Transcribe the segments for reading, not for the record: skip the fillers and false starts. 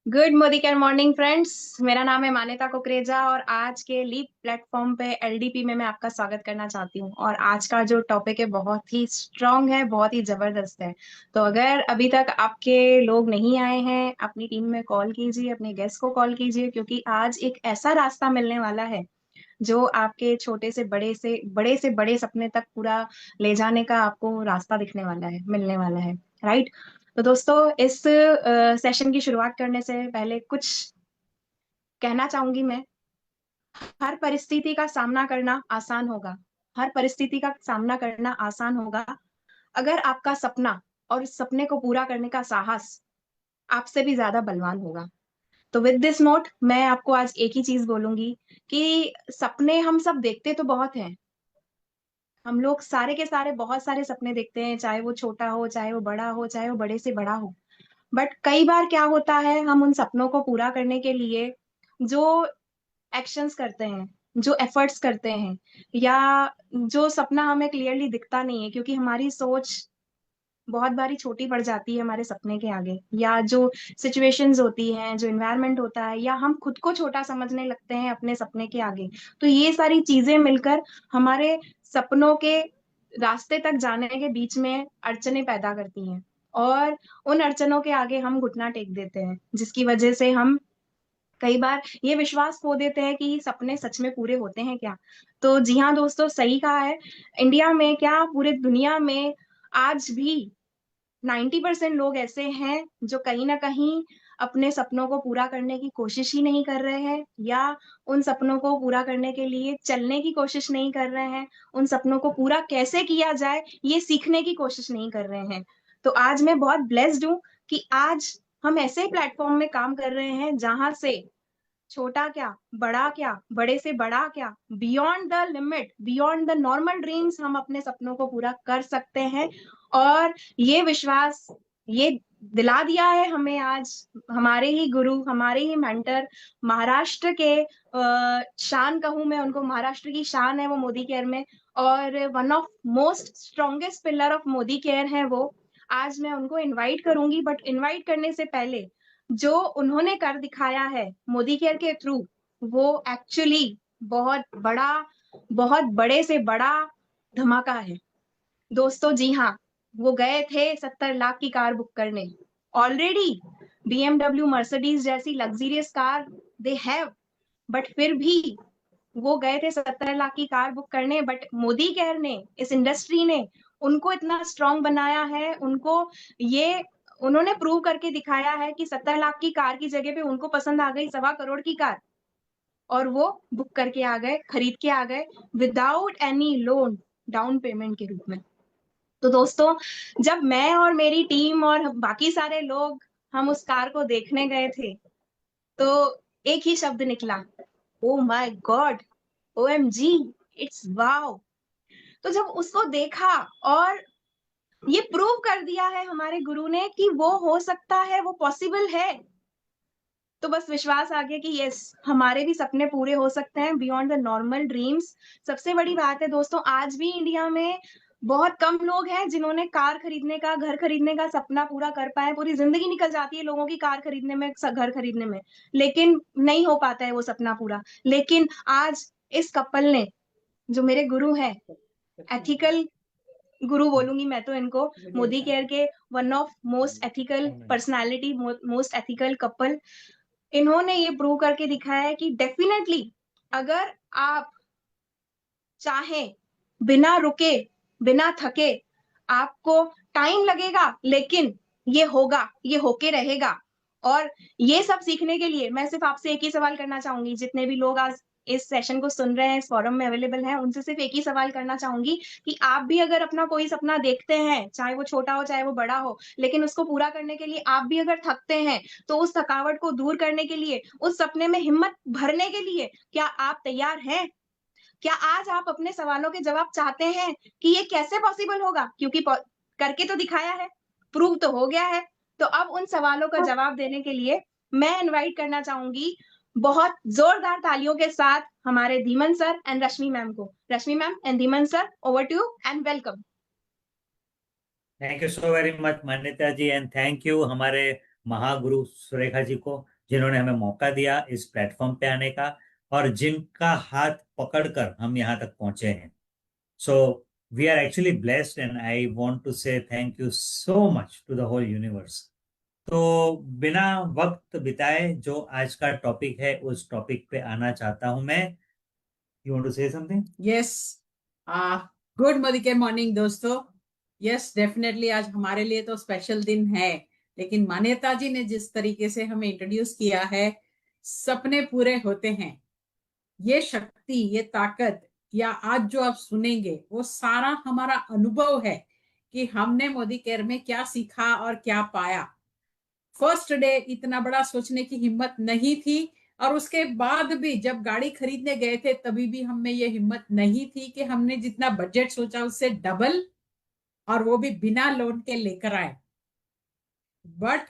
Good Modi care morning friends. मेरा नाम है मान्यता कुकरेजा और आज के लीप प्लेटफॉर्म पे एलडीपी में मैं आपका स्वागत करना चाहती हूँ। और आज का जो टॉपिक है बहुत ही स्ट्रांग है, बहुत ही जबरदस्त है। तो अगर अभी तक आपके लोग नहीं आए हैं, अपनी टीम में कॉल कीजिए, अपने गेस्ट को कॉल कीजिए, क्योंकि आज एक ऐसा रास्ता मिलने वाला है जो आपके छोटे से बड़े सपने तक पूरा ले जाने का आपको रास्ता दिखने वाला है, मिलने वाला है। राइट। तो दोस्तों, इस सेशन की शुरुआत करने से पहले कुछ कहना चाहूंगी मैं। हर परिस्थिति का सामना करना आसान होगा। हर परिस्थिति का सामना करना आसान होगा अगर आपका सपना और उस सपने को पूरा करने का साहस आपसे भी ज्यादा बलवान होगा। तो विद दिस नोट मैं आपको आज एक ही चीज बोलूंगी कि सपने हम सब देखते तो बहुत हैं। हम लोग सारे के सारे बहुत सारे सपने देखते हैं, चाहे वो छोटा हो, चाहे वो बड़ा हो, चाहे वो बड़े से बड़ा हो। बट कई बार क्या होता है, हम उन सपनों को पूरा करने के लिए जो एक्शंस करते हैं, जो एफर्ट्स करते हैं, या जो सपना हमें क्लियरली दिखता नहीं है, क्योंकि हमारी सोच बहुत बारी छोटी पड़ जाती है हमारे सपने के आगे, या जो सिचुएशंस होती हैं, जो इन्वायरमेंट होता है, या हम खुद को छोटा समझने लगते हैं अपने सपने के आगे। तो ये सारी चीजें मिलकर हमारे सपनों के रास्ते तक जाने के बीच में अड़चने पैदा करती हैं। और उन अड़चनों के आगे हम घुटना टेक देते हैं, जिसकी वजह से हम कई बार ये विश्वास खो देते हैं कि सपने सच में पूरे होते हैं क्या। तो जी हाँ दोस्तों, सही कहा है। इंडिया में क्या, पूरे दुनिया में आज भी 90% लोग ऐसे हैं जो कहीं ना कहीं अपने सपनों को पूरा करने की कोशिश ही नहीं कर रहे हैं, या उन सपनों को पूरा करने के लिए चलने की कोशिश नहीं कर रहे हैं। उन सपनों को पूरा कैसे किया जाए ये सीखने की कोशिश नहीं कर रहे हैं। तो आज मैं बहुत ब्लेस्ड हूँ कि आज हम ऐसे प्लेटफॉर्म में काम कर रहे हैं जहां से छोटा क्या, बड़ा क्या, बड़े से बड़ा क्या, beyond the limit, beyond the normal dreams हम अपने सपनों को पूरा कर सकते हैं। और ये विश्वास, ये दिला दिया है हमें आज हमारे ही गुरु, हमारे ही मेंटर, महाराष्ट्र के शान कहूं मैं उनको, महाराष्ट्र की शान है वो मोदी केयर में। और one of most strongest pillar of Modi care है वो। आज मैं उनको इनवाइट करूंगी, बट इनवाइट करने से पहले जो उन्होंने कर दिखाया है मोदी केयर के थ्रू, वो एक्चुअली बहुत बड़ा, बहुत बड़े से बड़ा धमाका है दोस्तों। जी हाँ, वो गए थे 70 लाख की कार बुक करने। ऑलरेडी बीएमडब्ल्यू मर्सिडीज जैसी luxurious car they have, but फिर भी वो गए थे 70 लाख की कार बुक करने। बट मोदी केयर ने, इस इंडस्ट्री ने उनको इतना स्ट्रांग बनाया है, उनको ये उन्होंने प्रूव करके दिखाया है कि 70 लाख की कार की जगह पे उनको पसंद आ गई 1.25 करोड़ की कार, और वो बुक करके आ गए, खरीद के आ गए, without any loan, down payment के रूप में। तो दोस्तों, जब मैं और मेरी टीम और बाकी सारे लोग हम उस कार को देखने गए थे, तो एक ही शब्द निकला, oh my god, OMG, it's wow. तो जब उसको देखा और ये प्रूव कर दिया है हमारे गुरु ने कि वो हो सकता है, वो पॉसिबल है, तो बस विश्वास आ गया कि यस, हमारे भी सपने पूरे हो सकते हैं बियॉन्ड द नॉर्मल ड्रीम्स। सबसे बड़ी बात है दोस्तों, आज भी इंडिया में बहुत कम लोग हैं जिन्होंने कार खरीदने का, घर खरीदने का सपना पूरा कर पाए। पूरी जिंदगी निकल जाती है लोगों की कार खरीदने में, घर खरीदने में, लेकिन नहीं हो पाता है वो सपना पूरा। लेकिन आज इस कपल ने, जो मेरे गुरु हैं, एथिकल गुरु बोलूंगी मैं तो इनको, मोदी केयर के one of most ethical personality, most ethical couple, इन्होंने ये प्रूव करके दिखाया है कि डेफिनेटली अगर आप चाहें, बिना रुके, बिना थके, आपको टाइम लगेगा लेकिन ये होगा, ये होके रहेगा। और ये सब सीखने के लिए मैं सिर्फ आपसे एक ही सवाल करना चाहूंगी, जितने भी लोग आज इस सेशन को सुन रहे हैं, इस फोरम में अवेलेबल हैं, उनसे सिर्फ एक ही सवाल करना चाहूंगी कि आप भी अगर अपना कोई सपना देखते हैं, चाहे वो छोटा हो चाहे वो बड़ा हो, लेकिन उसको पूरा करने के लिए आप भी अगर थकते हैं, तो उस थकावट को दूर करने के लिए, उस सपने में हिम्मत भरने के लिए क्या आप तैयार हैं? क्या आज आप अपने सवालों के जवाब चाहते हैं कि ये कैसे पॉसिबल होगा? क्योंकि करके तो दिखाया है, प्रूव तो हो गया है। तो अब उन सवालों का जवाब देने के लिए मैं इनवाइट करना चाहूंगी बहुत जोरदार तालियों के साथ हमारे Dhiman sir and Rashmi ma'am को। Rashmi ma'am and Dhiman sir, over to you and welcome. Thank you so very much Manyata ji, and thank you हमारे महागुरु सुरेखा जी को जिन्होंने हमें मौका दिया इस प्लेटफॉर्म पे आने का, और जिनका हाथ पकड़कर हम यहाँ तक पहुंचे हैं। So we are actually blessed and I want to say thank you so much to the whole universe. तो बिना वक्त बिताए जो आज का टॉपिक है उस टॉपिक पे आना चाहता हूं मैं। You want to say something? Yes. Good morning morning दोस्तों। यस, डेफिनेटली आज हमारे लिए तो स्पेशल दिन है। लेकिन मान्यता जी ने जिस तरीके से हमें इंट्रोड्यूस किया है, सपने पूरे होते हैं। ये शक्ति, ये ताकत, या आज जो आप सुनेंगे वो सारा हमारा अनुभव है कि हमने मोदी केयर में क्या सीखा और क्या पाया। फर्स्ट डे इतना बड़ा सोचने की हिम्मत नहीं थी, और उसके बाद भी जब गाड़ी खरीदने गए थे तभी भी हमें ये हिम्मत नहीं थी कि हमने जितना बजट सोचा उससे डबल, और वो भी बिना लोन के लेकर आए। बट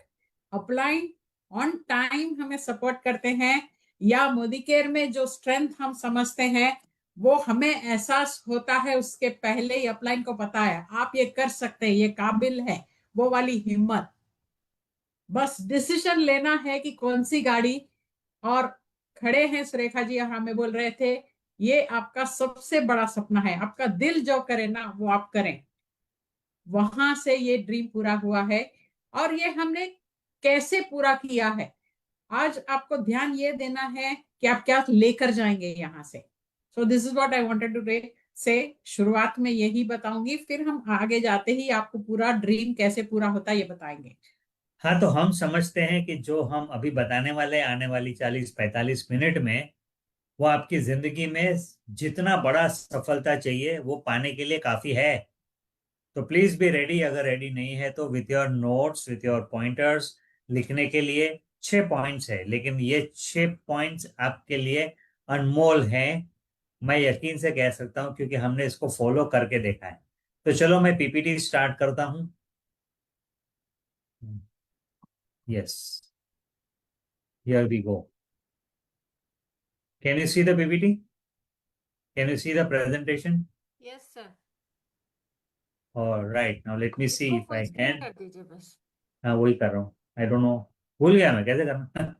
अपलाइन ऑन टाइम हमें सपोर्ट करते हैं, या मोदी केयर में जो स्ट्रेंथ हम समझते हैं वो हमें एहसास होता है उसके पहले ही अपलाइन को पता है आप ये कर सकते हैं, ये काबिल है, वो वाली हिम्मत। बस डिसीजन लेना है कि कौन सी गाड़ी। और खड़े हैं सुरेखा जी और हमें बोल रहे थे ये आपका सबसे बड़ा सपना है, आपका दिल जो करे ना वो आप करें। वहां से ये ड्रीम पूरा हुआ है, और ये हमने कैसे पूरा किया है आज आपको ध्यान ये देना है कि आप क्या लेकर जाएंगे यहां से। So this is what I wanted to say. शुरुआत में यही बताऊंगी, फिर हम आगे जाते ही आपको पूरा ड्रीम कैसे पूरा होता है ये बताएंगे। हाँ, तो हम समझते हैं कि जो हम अभी बताने वाले आने वाली 40-45 मिनट में, वो आपकी जिंदगी में जितना बड़ा सफलता चाहिए वो पाने के लिए काफी है। तो प्लीज बी रेडी। अगर रेडी नहीं है तो with your notes, with your pointers, लिखने के लिए 6 पॉइंट्स है, लेकिन ये 6 पॉइंट्स आपके लिए अनमोल हैं। मैं यकीन से कह सकता हूं क्योंकि हमने इसको फॉलो करके देखा है। तो चलो मैं पीपीटी स्टार्ट करता हूं। Yes, here we go. Can you see the PPT? Can you see the presentation? Yes sir. और right, now let me see इसको if full I screen can. कर दीजिए बस। हाँ, वही कर रहा हूँ। आई डोंट नो, भूल गया मैं कैसे करना।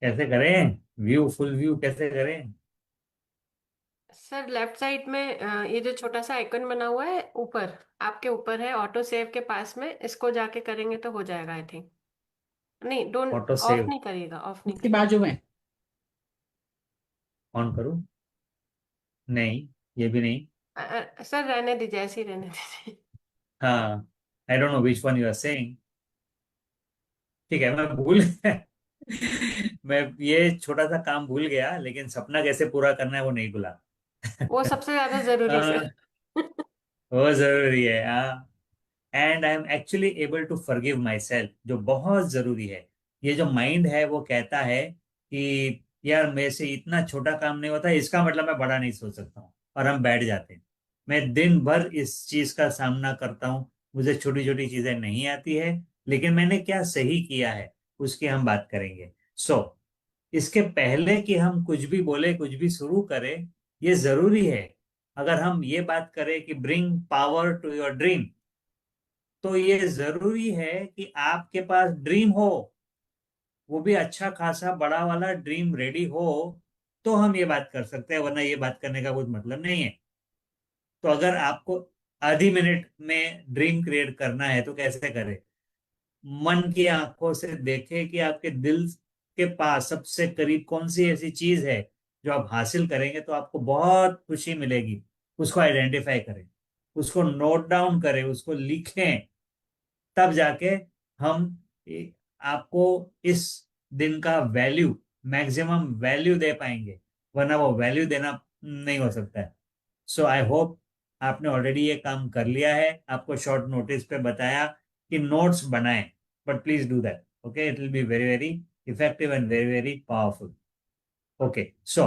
कैसे करें? व्यू, फुल व्यू कैसे करें? सर लेफ्ट साइड में ये जो छोटा सा आइकन बना हुआ है ऊपर, आपके ऊपर है ऑटो सेव के पास में, इसको जाके करेंगे तो हो जाएगा आई थिंक। नहीं, डोंट, ऑटो ऑफ सेव नहीं करिएगा, ऑफ नहीं इसके करिएगा। बाजू में ऑन करूँ? नहीं, ये भी नहीं। सर रहने दीजिए, ऐसे ही रहने दीजिए। हाँ, I don't know which one you are saying. ठीक है, मैं भूल मैं ये छोटा सा काम भूल गया, लेकिन सपना कैसे पूरा करना है वो नहीं भूला। वो सबसे ज्यादा जरूरी है सर। वो जरूरी है, हाँ। And I am actually able to forgive my self, जो बहुत जरूरी है। ये जो माइंड है वो कहता है कि यार मेरे से इतना छोटा काम नहीं होता, इसका मतलब मैं बड़ा नहीं सोच सकता हूँ, और हम बैठ जाते हैं। मैं दिन भर इस चीज का सामना करता हूँ। मुझे छोटी छोटी चीजें नहीं आती है, लेकिन मैंने क्या सही किया है उसकी हम बात करेंगे। सो इसके पहले कि हम कुछ भी बोले, कुछ भी शुरू करें, ये जरूरी है। अगर हम ये बात करें कि bring power to your dream, तो ये जरूरी है कि आपके पास ड्रीम हो, वो भी अच्छा खासा बड़ा वाला ड्रीम रेडी हो, तो हम ये बात कर सकते हैं, वरना ये बात करने का कुछ मतलब नहीं है। तो अगर आपको आधी मिनट में ड्रीम क्रिएट करना है तो कैसे करें? मन की आंखों से देखें कि आपके दिल के पास सबसे करीब कौन सी ऐसी चीज है जो आप हासिल करेंगे तो आपको बहुत खुशी मिलेगी। उसको आइडेंटिफाई करें, उसको नोट डाउन करें, उसको लिखें। तब जाके हम आपको इस दिन का वैल्यू, मैक्सिमम वैल्यू दे पाएंगे, वरना वो वैल्यू देना नहीं हो सकता है। सो आई होप आपने ऑलरेडी ये काम कर लिया है। आपको शॉर्ट नोटिस पे बताया कि नोट्स बनाएं, but please do that. Okay, it will be very very effective and very very powerful. Okay, so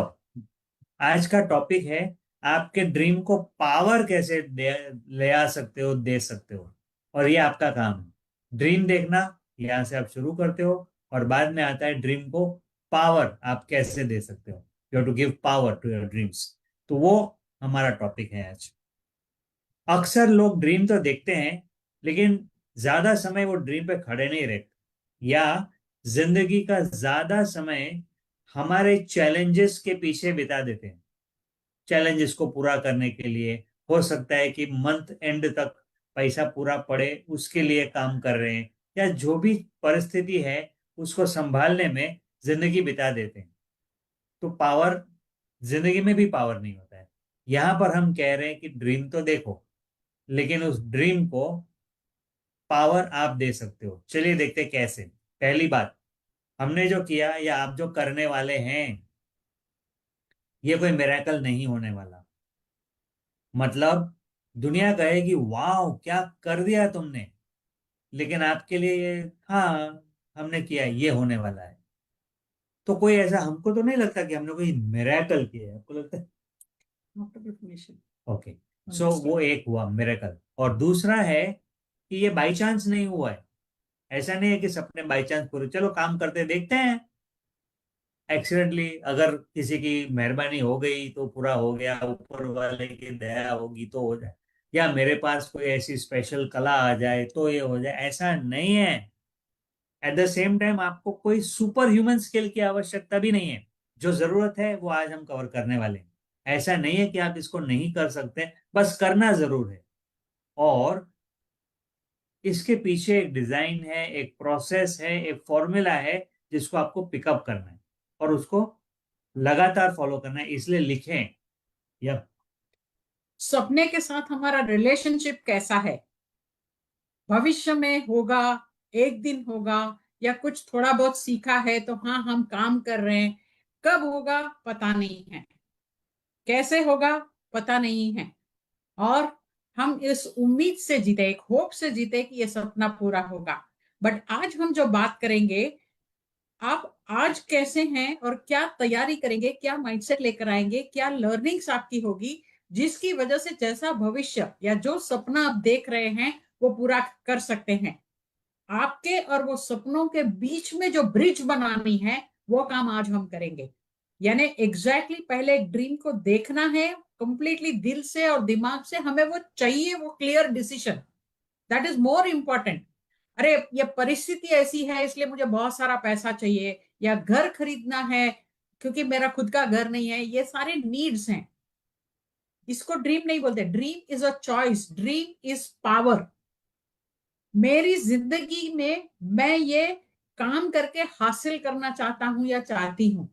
आज का टॉपिक है आपके ड्रीम को पावर कैसे ले आ सकते हो, दे सकते हो। और ये आपका काम है, ड्रीम देखना। यहाँ से आप शुरू करते हो, और बाद में आता है ड्रीम को पावर आप कैसे दे सकते हो। You have to give power to your dreams. तो वो हमारा टॉपिक है आज। अक्सर लोग ड्रीम तो देखते हैं, लेकिन ज्यादा समय वो ड्रीम पे खड़े नहीं रहते। या जिंदगी का ज्यादा समय हमारे चैलेंजेस के पीछे बिता देते हैं। चैलेंजेस को पूरा करने के लिए हो सकता है कि मंथ एंड तक पैसा पूरा पड़े, उसके लिए काम कर रहे हैं, या जो भी परिस्थिति है उसको संभालने में जिंदगी बिता देते हैं। तो पावर, जिंदगी में भी पावर नहीं होता है। यहां पर हम कह रहे हैं कि ड्रीम तो देखो, लेकिन उस ड्रीम को पावर आप दे सकते हो। चलिए देखते हैं कैसे। पहली बात, हमने जो किया या आप जो करने वाले हैं, ये कोई मिरेकल नहीं होने वाला। मतलब दुनिया कहेगी वाह क्या कर दिया तुमने, लेकिन आपके लिए ये, हाँ हमने किया, ये होने वाला है। तो कोई ऐसा, हमको तो नहीं लगता कि हमने कोई मिरेकल किया है। आपको लगता है? After definition. ओके। सो वो Understood. एक हुआ मिरेकल। और दूसरा है कि ये बाई चांस नहीं हुआ है। ऐसा नहीं है कि सपने बाई चांस पूरे, चलो काम करते देखते हैं, एक्सीडेंटली अगर किसी की मेहरबानी हो गई तो पूरा हो गया, ऊपर वाले की दया होगी तो हो जाए, या मेरे पास कोई ऐसी स्पेशल कला आ जाए तो ये हो जाए, ऐसा नहीं है। एट द सेम टाइम आपको कोई सुपर ह्यूमन स्किल की आवश्यकता भी नहीं है। जो जरूरत है वो आज हम कवर करने वाले हैं। ऐसा नहीं है कि आप इसको नहीं कर सकते, बस करना जरूर है। और इसके पीछे एक डिजाइन है, एक प्रोसेस है, एक फॉर्मूला है, जिसको आपको पिकअप करना है और उसको लगातार फॉलो करना है। इसलिए लिखें या सपने के साथ हमारा रिलेशनशिप कैसा है, भविष्य में होगा, एक दिन होगा, या कुछ थोड़ा बहुत सीखा है तो हाँ हम काम कर रहे हैं, कब होगा पता नहीं है, कैसे होगा पता नहीं है। और हम इस उम्मीद से जीते, एक होप से जीते कि ये सपना पूरा होगा। बट आज हम जो बात करेंगे, आप आज कैसे हैं और क्या तैयारी करेंगे, क्या माइंडसेट लेकर आएंगे, क्या लर्निंग्स आपकी होगी, जिसकी वजह से जैसा भविष्य या जो सपना आप देख रहे हैं वो पूरा कर सकते हैं। आपके और वो सपनों के बीच में जो ब्रिज बनानी है वो काम आज हम करेंगे। यानी एग्जैक्टली पहले एक ड्रीम को देखना है कंप्लीटली दिल से और दिमाग से, हमें वो चाहिए, वो clear decision, that is more important. अरे ये परिस्थिति ऐसी है इसलिए मुझे बहुत सारा पैसा चाहिए, या घर खरीदना है क्योंकि मेरा खुद का घर नहीं है, ये सारे नीड्स हैं। इसको ड्रीम नहीं बोलते। Dream is a choice, dream is power. मेरी जिंदगी में मैं ये काम करके हासिल करना चाहता हूं या चाहती हूं,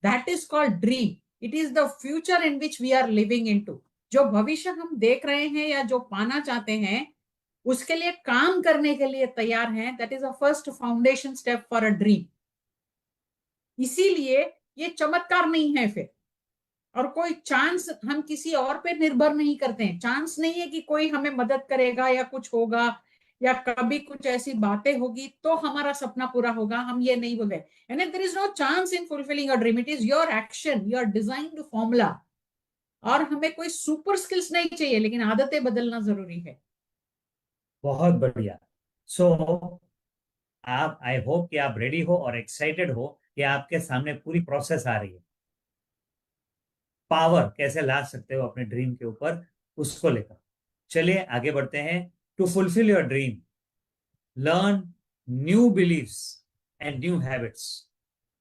that is called dream. It is the future in which we are living in to. जो भविष्य हम देख रहे हैं या जो पाना चाहते हैं, उसके लिए काम करने के लिए तैयार हैं, that is a first foundation step for a dream. इसीलिए ये चमत्कार नहीं है फिर, और कोई चांस हम किसी और पे निर्भर नहीं करते हैं। चांस नहीं है कि कोई हमें मदद करेगा या कुछ होगा या कभी कुछ ऐसी बातें होगी तो हमारा सपना पूरा होगा, हम ये नहीं बोलते। And there is no chance in fulfilling a dream, it is your action, your designed formula. और हमें कोई सुपर स्किल्स नहीं चाहिए, लेकिन आदतें बदलना जरूरी है। बहुत बढ़िया। सो आप, आई होप कि आप रेडी हो और एक्साइटेड हो कि आपके सामने पूरी प्रोसेस आ रही है। पावर कैसे ला सकते हो अपने ड्रीम के ऊपर, उसको लेकर चलिए आगे बढ़ते हैं। To fulfil your dream, learn new believes and new habits.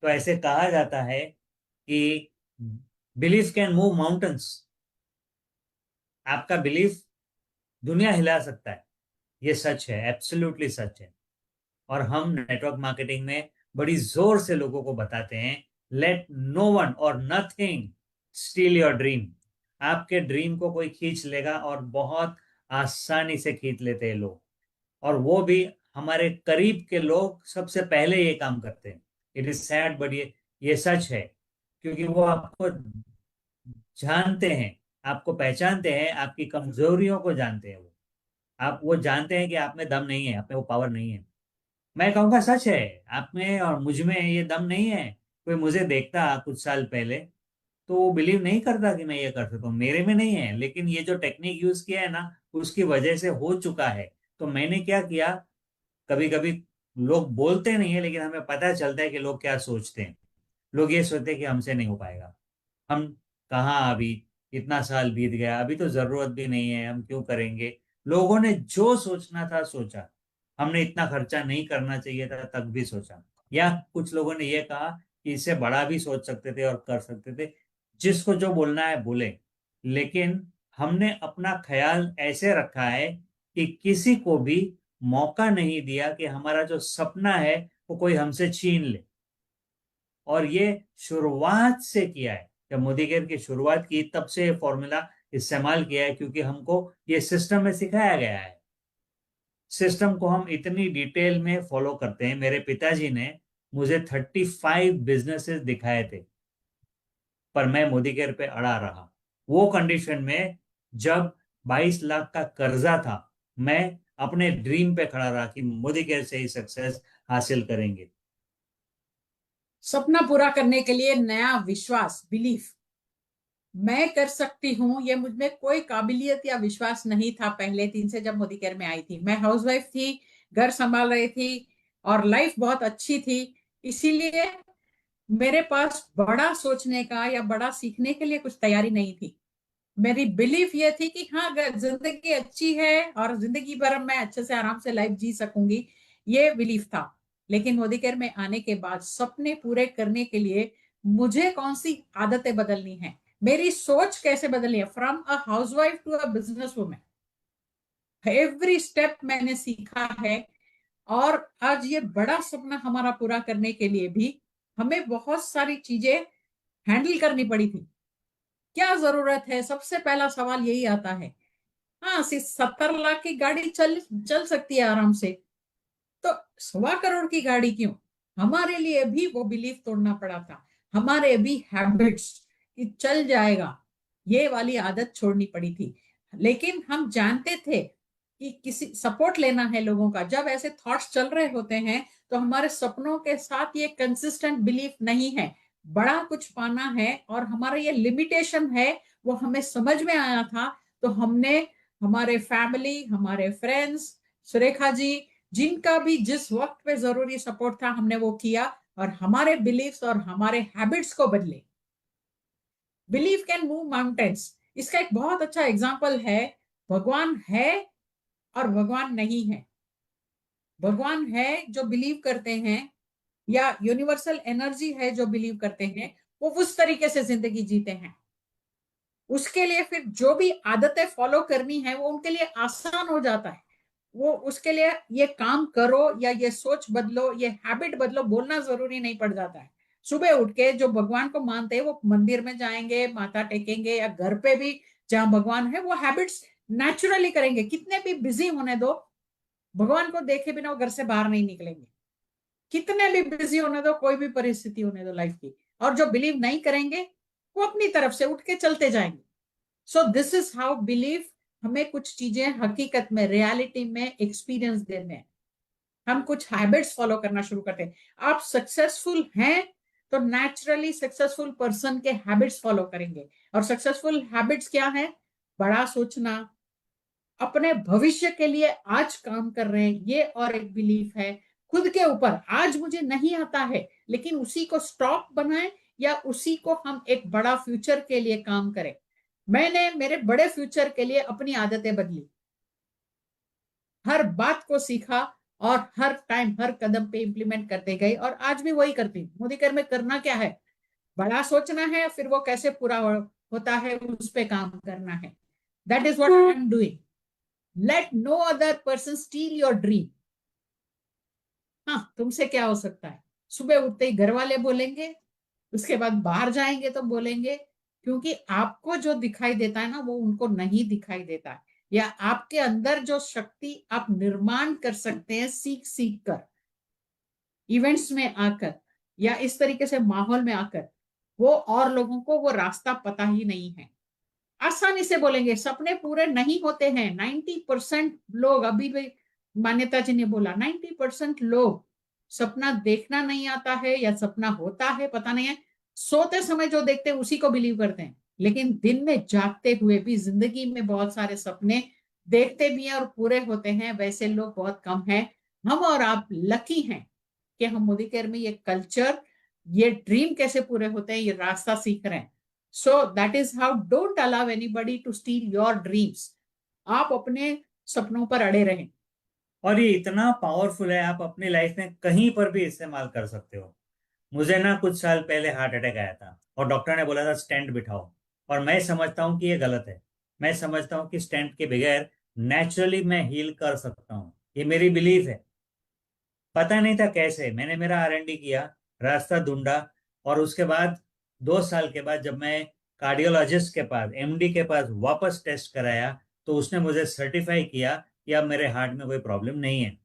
तो ऐसे कहा जाता है कि बिलीफ कैन मूव माउंटेन्स। आपका बिलीफ दुनिया हिला सकता है। ये सच है, एब्सोल्युटली सच है। और हम नेटवर्क मार्केटिंग में बड़ी जोर से लोगों को बताते हैं, लेट नो वन और नथिंग स्टील योर ड्रीम। आपके ड्रीम को कोई खींच लेगा, और बहुत आसानी से खींच लेते हैं लोग। और वो भी हमारे करीब के लोग सबसे पहले ये काम करते हैं। इट इज सैड बट ये सच है। क्योंकि वो आपको जानते हैं, आपको पहचानते हैं, आपकी कमजोरियों को जानते हैं। वो आप वो जानते हैं कि आप में दम नहीं है, आप में वो पावर नहीं है। मैं कहूँगा सच है, आप में और मुझ में ये दम नहीं है। कोई मुझे देखता कुछ साल पहले तो वो बिलीव नहीं करता कि मैं ये कर सकता हूँ, मेरे में नहीं है। लेकिन ये जो टेक्निक यूज किया है ना, उसकी वजह से हो चुका है। तो मैंने क्या किया, कभी कभी लोग बोलते नहीं है, लेकिन हमें पता चलता है कि लोग क्या सोचते हैं। लोग ये सोचते हैं कि हमसे नहीं हो पाएगा, हम कहाँ अभी, इतना साल बीत गया, अभी तो जरूरत भी नहीं है, हम क्यों करेंगे। लोगों ने जो सोचना था सोचा। हमने इतना खर्चा नहीं करना चाहिए था, तब भी सोचा। या कुछ लोगों ने ये कहा कि इससे बड़ा भी सोच सकते थे और कर सकते थे। जिसको जो बोलना है बोले, लेकिन हमने अपना ख्याल ऐसे रखा है कि किसी को भी मौका नहीं दिया कि हमारा जो सपना है वो कोई हमसे छीन ले। और ये शुरुआत से किया है, जब मोदी केयर की शुरुआत की तब से ये फॉर्मूला इस्तेमाल किया है, क्योंकि हमको ये सिस्टम में सिखाया गया है। सिस्टम को हम इतनी डिटेल में फॉलो करते हैं। मेरे पिताजी ने मुझे 35 बिजनेसेस दिखाए थे, पर मैं मोदी केयर पे अड़ा रहा। वो कंडीशन में जब 22 लाख का कर्जा था, मैं अपने ड्रीम पे खड़ा रहा कि मोदी केयर से ही सक्सेस हासिल करेंगे। सपना पूरा करने के लिए नया विश्वास, बिलीफ, मैं कर सकती हूँ, ये मुझ में कोई काबिलियत या विश्वास नहीं था पहले दिन से। जब मोदी केयर में आई थी, मैं हाउसवाइफ थी, घर संभाल रही थी और लाइफ बहुत अच्छी थी। इसीलिए मेरे पास बड़ा सोचने का या बड़ा सीखने के लिए कुछ तैयारी नहीं थी। मेरी बिलीफ ये थी कि हाँ, अगर जिंदगी अच्छी है और जिंदगी भर मैं अच्छे से आराम से लाइफ जी सकूंगी, ये बिलीफ था। लेकिन मोदी केयर में आने के बाद सपने पूरे करने के लिए मुझे कौन सी आदतें बदलनी है, मेरी सोच कैसे बदलनी है, from a housewife to a business women, every step मैंने सीखा है। और आज ये बड़ा सपना हमारा पूरा करने के लिए भी हमें बहुत सारी चीजें हैंडल करनी पड़ी थी। क्या जरूरत है, सबसे पहला सवाल यही आता है। हाँ, 70 लाख की गाड़ी चल चल सकती है आराम से, तो 1.25 करोड़ की गाड़ी क्यों? हमारे लिए भी वो बिलीफ तोड़ना पड़ा था, हमारे भी हैबिट्स कि चल जाएगा, ये वाली आदत छोड़नी पड़ी थी। लेकिन हम जानते थे कि किसी सपोर्ट लेना है लोगों का। जब ऐसे थॉट्स चल रहे होते हैं तो हमारे सपनों के साथ ये कंसिस्टेंट बिलीफ नहीं है, बड़ा कुछ पाना है और हमारा ये लिमिटेशन है, वो हमें समझ में आया था। तो हमने हमारे फैमिली, हमारे फ्रेंड्स, सुरेखा जी, जिनका भी जिस वक्त पे जरूरी सपोर्ट था, हमने वो किया और हमारे बिलीफ्स और हमारे हैबिट्स को बदले। बिलीफ कैन मूव माउंटेन्स, इसका एक बहुत अच्छा एग्जाम्पल है। भगवान है और भगवान नहीं है। भगवान है जो बिलीव करते हैं, या यूनिवर्सल एनर्जी है जो बिलीव करते हैं, वो उस तरीके से जिंदगी जीते हैं। उसके लिए फिर जो भी आदतें फॉलो करनी है वो उनके लिए आसान हो जाता है। वो उसके लिए ये काम करो या ये सोच बदलो, ये हैबिट बदलो, बोलना जरूरी नहीं पड़ जाता है। सुबह उठ के जो भगवान को मानते हैं वो मंदिर में जाएंगे, माथा टेकेंगे, या घर पे भी जहां भगवान है वो हैबिट्स नेचुरली करेंगे। कितने भी बिजी होने दो, भगवान को देखे बिना वो घर से बाहर नहीं निकलेंगे। कितने भी बिजी होने दो, कोई भी परिस्थिति होने दो लाइफ की, और जो बिलीव नहीं करेंगे वो अपनी तरफ से उठ के चलते जाएंगे। सो दिस इज हाउ बिलीव हमें कुछ चीजें हकीकत में, रियलिटी में एक्सपीरियंस देने हैं। हम कुछ हैबिट्स फॉलो करना शुरू करते हैं। आप सक्सेसफुल हैं तो नेचुरली सक्सेसफुल पर्सन के हैबिट्स फॉलो करेंगे। और सक्सेसफुल हैबिट्स क्या है? बड़ा सोचना, अपने भविष्य के लिए आज काम कर रहे हैं, ये और एक बिलीफ है। खुद के ऊपर, आज मुझे नहीं आता है लेकिन उसी को स्टॉप बनाए, या उसी को हम एक बड़ा फ्यूचर के लिए काम करें। मैंने मेरे बड़े फ्यूचर के लिए अपनी आदतें बदली, हर बात को सीखा और हर टाइम हर कदम पे इंप्लीमेंट करते गए, और आज भी वही करती हूँ। मोदी केयर में करना क्या है? बड़ा सोचना है, फिर वो कैसे पूरा होता है उस पे काम करना है। That is what I am doing. Let no other person steal your dream. हाँ, तुमसे क्या हो सकता है? सुबह उठते ही घर वाले बोलेंगे, उसके बाद बाहर जाएंगे तो बोलेंगे, क्योंकि आपको जो दिखाई देता है ना वो उनको नहीं दिखाई देता है। या आपके अंदर जो शक्ति आप निर्माण कर सकते हैं सीख सीख कर, इवेंट्स में आकर, या इस तरीके से माहौल में आकर, वो और लोगों को वो रास्ता पता ही नहीं है। आसानी से बोलेंगे सपने पूरे नहीं होते हैं। 90% लोग, अभी भी मान्यता जी ने बोला, 90% लोग सपना देखना नहीं आता है, या सपना होता है पता नहीं है, सोते समय जो देखते हैं उसी को बिलीव करते हैं। लेकिन दिन में जागते हुए भी जिंदगी में बहुत सारे सपने देखते भी हैं और पूरे होते हैं, वैसे लोग बहुत कम हैं। हम और आप लकी हैं कि हम मोदी केयर में ये कल्चर, ये ड्रीम कैसे पूरे होते हैं, ये रास्ता सीख रहे हैं। So that is how, don't allow anybody to steal your dreams. आप अपने सपनों पर अड़े रहें। और ये इतना पावरफुल है, आप अपनी लाइफ में कहीं पर भी इस्तेमाल कर सकते हो। मुझे ना कुछ साल पहले हार्ट अटैक आया था और डॉक्टर ने बोला था स्टेंट बिठाओ, और मैं समझता हूँ कि ये गलत है। मैं समझता हूँ कि स्टेंट के बगैर नेचुरली मैं हील कर सकता हूँ, ये मेरी बिलीफ है। पता नहीं था कैसे, मैंने मेरा R&D किया, रास्ता ढूंढा, और उसके बाद 2 साल के बाद जब मैं कार्डियोलॉजिस्ट के पास, MD के पास वापस टेस्ट कराया, तो उसने मुझे सर्टिफाई किया कि अब मेरे हार्ट में कोई प्रॉब्लम नहीं है।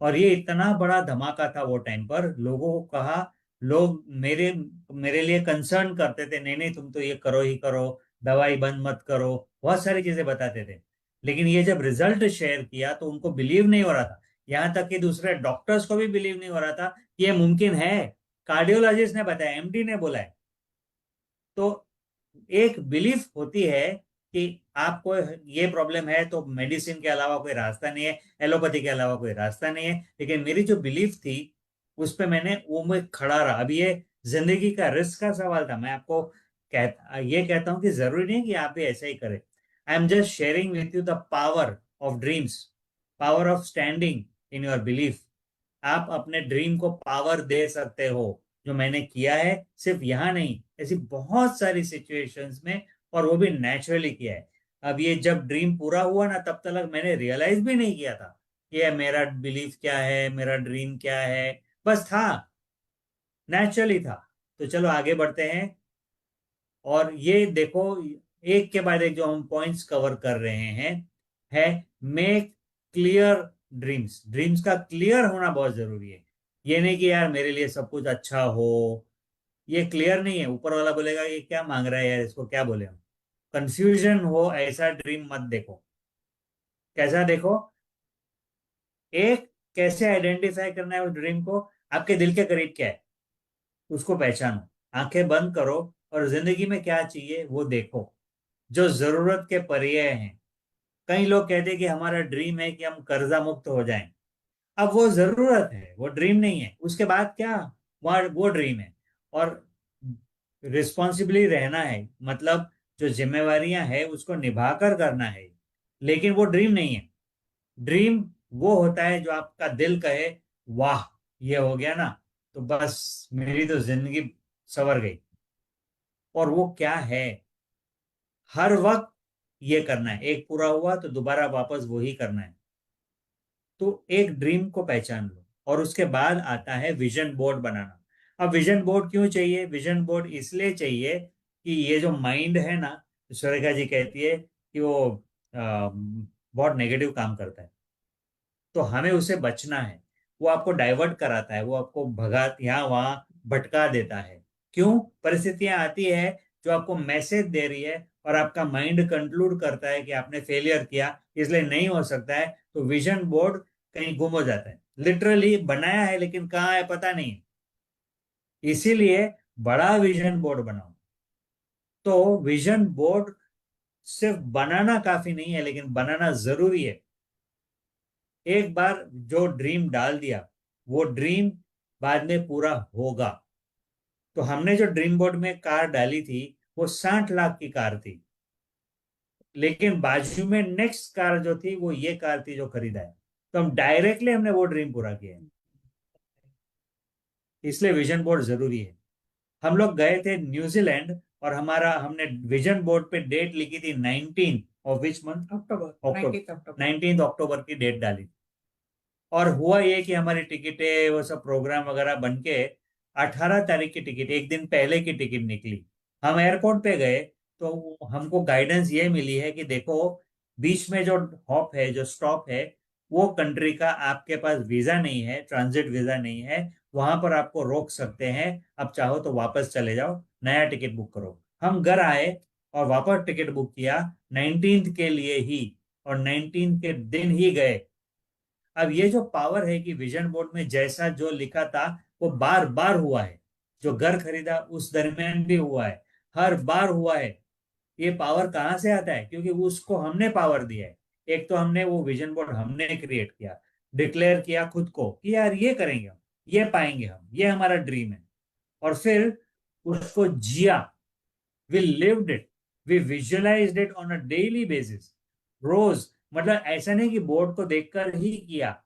और ये इतना बड़ा धमाका था वो टाइम पर, लोगों को कहा, लोग मेरे मेरे लिए कंसर्न करते थे, नहीं नहीं तुम तो ये करो ही करो, दवाई बंद मत करो, बहुत सारी चीजें बताते थे। लेकिन ये जब रिजल्ट शेयर किया तो उनको बिलीव नहीं हो रहा था। यहाँ तक कि दूसरे डॉक्टर्स को भी बिलीव नहीं हो रहा था कि ये मुमकिन है। कार्डियोलॉजिस्ट ने बताया, MD ने बोला है। तो एक बिलीफ होती है कि आपको ये प्रॉब्लम है तो मेडिसिन के अलावा कोई रास्ता नहीं है, एलोपैथी के अलावा कोई रास्ता नहीं है। लेकिन मेरी जो बिलीफ थी उस पे मैंने वो में खड़ा रहा। अभी ये जिंदगी का रिस्क का सवाल था। मैं आपको ये कहता हूं कि जरूरी नहीं कि आप भी ऐसा ही करें। I am just sharing with you the power of dreams, power of standing in your belief. आप अपने ड्रीम को पावर दे सकते हो, जो मैंने किया है। सिर्फ यहाँ नहीं, ऐसी बहुत सारी सिचुएशंस में, और वो भी नेचुरली किया है। अब ये जब ड्रीम पूरा हुआ ना, तब तक मैंने रियलाइज भी नहीं किया था कि ये मेरा बिलीफ क्या है, मेरा ड्रीम क्या है। बस था, नेचुरली था। तो चलो आगे बढ़ते हैं। और ये देखो, एक के बाद एक जो हम पॉइंट्स कवर कर रहे हैं है मेक क्लियर ड्रीम्स। ड्रीम्स का क्लियर होना बहुत जरूरी है। ये नहीं कि यार मेरे लिए सब कुछ अच्छा हो, ये क्लियर नहीं है। ऊपर वाला बोलेगा ये क्या मांग रहा है यार, इसको क्या बोले हम। कंफ्यूजन हो ऐसा ड्रीम मत देखो। कैसा देखो, एक, कैसे आइडेंटिफाई करना है उस ड्रीम को, आपके दिल के करीब क्या है उसको पहचानो। आंखें बंद करो और जिंदगी में क्या चाहिए वो देखो, जो जरूरत के पर्याय हैं। कई लोग कहते हैं कि हमारा ड्रीम है कि हम कर्जा मुक्त हो जाएं। अब वो जरूरत है, वो ड्रीम नहीं है। उसके बाद क्या, वो ड्रीम है। और रिस्पॉन्सिबली रहना है, मतलब जो जिम्मेवारियां है उसको निभाकर करना है। लेकिन वो ड्रीम नहीं है। ड्रीम वो होता है जो आपका दिल कहे, वाह ये हो गया ना, तो बस मेरी तो जिंदगी सवर गई। और वो क्या है, हर वक्त ये करना है। एक पूरा हुआ तो दोबारा वापस वही करना है। तो एक ड्रीम को पहचान लो, और उसके बाद आता है विजन बोर्ड बनाना। अब विजन बोर्ड क्यों चाहिए? विजन बोर्ड इसलिए चाहिए कि ये जो माइंड है ना, सुरेखा जी कहती है कि वो बहुत नेगेटिव काम करता है, तो हमें उसे बचना है। वो आपको डाइवर्ट कराता है, वो आपको भगा यहाँ वहां भटका देता है। क्यों? परिस्थितियां आती है जो आपको मैसेज दे रही है, और आपका माइंड कंक्लूड करता है कि आपने फेलियर किया, इसलिए नहीं हो सकता है। तो विजन बोर्ड कहीं गुम हो जाता है। लिटरली बनाया है लेकिन कहाँ है पता नहीं। इसीलिए बड़ा विजन बोर्ड बनाओ। तो विजन बोर्ड सिर्फ बनाना काफी नहीं है, लेकिन बनाना जरूरी है। एक बार जो ड्रीम डाल दिया, वो ड्रीम बाद में पूरा होगा। तो हमने जो ड्रीम बोर्ड में कार डाली थी, वो 60 लाख की कार थी। लेकिन बाजू में नेक्स्ट कार जो थी, वो ये कार थी जो खरीदा है। तो हम डायरेक्टली हमने वो ड्रीम पूरा किया है। इसलिए विजन बोर्ड जरूरी है। हम लोग गए थे न्यूजीलैंड, और हमारा हमने विजन बोर्ड पे डेट लिखी थी 19 ऑफ विच मंथ, अक्टूबर, अक्टूबर, 19 अक्टूबर। 19 अक्टूबर की डेट डाली। और हुआ ये कि हमारी टिकटें वो सब प्रोग्राम वगैरह बन के 18 तारीख की टिकट, एक दिन पहले की टिकट निकली। हम एयरपोर्ट पे गए तो हमको गाइडेंस ये मिली है कि देखो, बीच में जो हॉप है, जो स्टॉप है, वो कंट्री का आपके पास वीजा नहीं है, ट्रांजिट वीजा नहीं है, वहां पर आपको रोक सकते हैं। अब चाहो तो वापस चले जाओ, नया टिकट बुक करो। हम घर आए और वापस टिकट बुक किया 19 के लिए ही, और 19 के दिन ही गए। अब ये जो पावर है कि विजन बोर्ड में जैसा जो लिखा था वो बार बार हुआ है। जो घर खरीदा उस दरमियान भी हुआ है, हर बार हुआ है। ये पावर कहाँ से आता है? क्योंकि उसको हमने पावर दिया है। एक तो हमने वो विजन बोर्ड हमने क्रिएट किया, डिक्लेयर किया खुद को कि यार ये करेंगे हम, ये पाएंगे हम, ये हमारा ड्रीम है। और फिर उसको जिया, we lived it, we visualized it on a daily basis। रोज मतलब ऐसा नहीं कि बोर्ड को देखकर ही किया,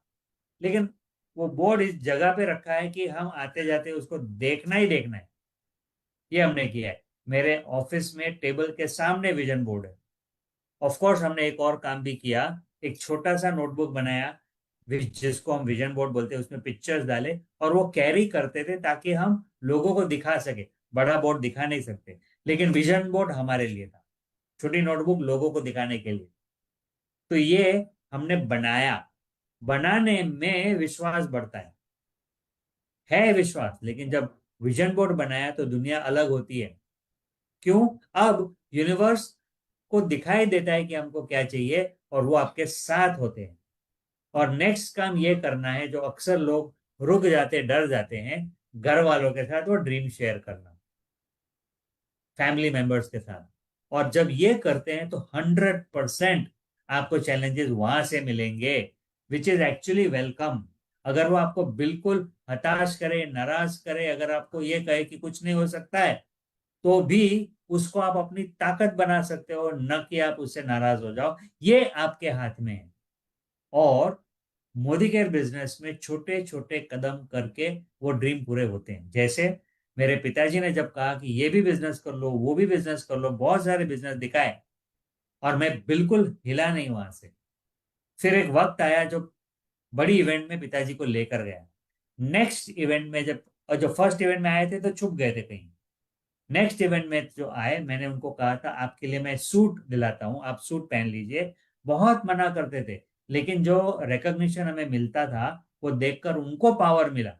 लेकिन वो बोर्ड इस जगह पे रखा है कि हम आते जाते उसको देखना ही देखना है। ये हमने किया है। मेरे ऑफिस में टेबल के सामने विजन बोर्ड है। ऑफ कोर्स हमने एक और काम भी किया, एक छोटा सा नोटबुक बनाया जिसको हम विजन बोर्ड बोलते हैं, उसमें पिक्चर्स डाले और वो कैरी करते थे ताकि हम लोगों को दिखा सके। बड़ा बोर्ड दिखा नहीं सकते, लेकिन विजन बोर्ड हमारे लिए था, छोटी नोटबुक लोगों को दिखाने के लिए। तो ये हमने बनाया। बनाने में विश्वास बढ़ता है विश्वास, लेकिन जब विजन बोर्ड बनाया तो दुनिया अलग होती है। क्यों? अब यूनिवर्स को दिखाई देता है कि हमको क्या चाहिए और वो आपके साथ होते हैं। और नेक्स्ट काम ये करना है जो अक्सर लोग रुक जाते, डर जाते हैं, घर वालों के साथ वो ड्रीम शेयर करना, फैमिली मेंबर्स के साथ। और जब ये करते हैं तो 100% आपको चैलेंजेस वहां से मिलेंगे, विच इज एक्चुअली वेलकम। अगर वो आपको बिल्कुल हताश करे, नाराज करे, अगर आपको ये कहे कि कुछ नहीं हो सकता है, तो भी उसको आप अपनी ताकत बना सकते हो, न कि आप उससे नाराज हो जाओ। ये आपके हाथ में है। और मोदी केयर बिजनेस में छोटे छोटे कदम करके वो ड्रीम पूरे होते हैं। जैसे मेरे पिताजी ने जब कहा कि ये भी बिजनेस कर लो, वो भी बिजनेस कर लो, बहुत सारे बिजनेस दिखाए, और मैं बिल्कुल हिला नहीं वहां से। फिर एक वक्त आया जो बड़ी इवेंट में पिताजी को लेकर गया। नेक्स्ट इवेंट में जब, और जो फर्स्ट इवेंट में आए थे तो छुप गए थे कहीं। नेक्स्ट इवेंट में जो आए, मैंने उनको कहा था आपके लिए मैं सूट दिलाता हूँ, आप सूट पहन लीजिए। बहुत मना करते थे, लेकिन जो रिकॉग्निशन हमें मिलता था वो देखकर उनको पावर मिला।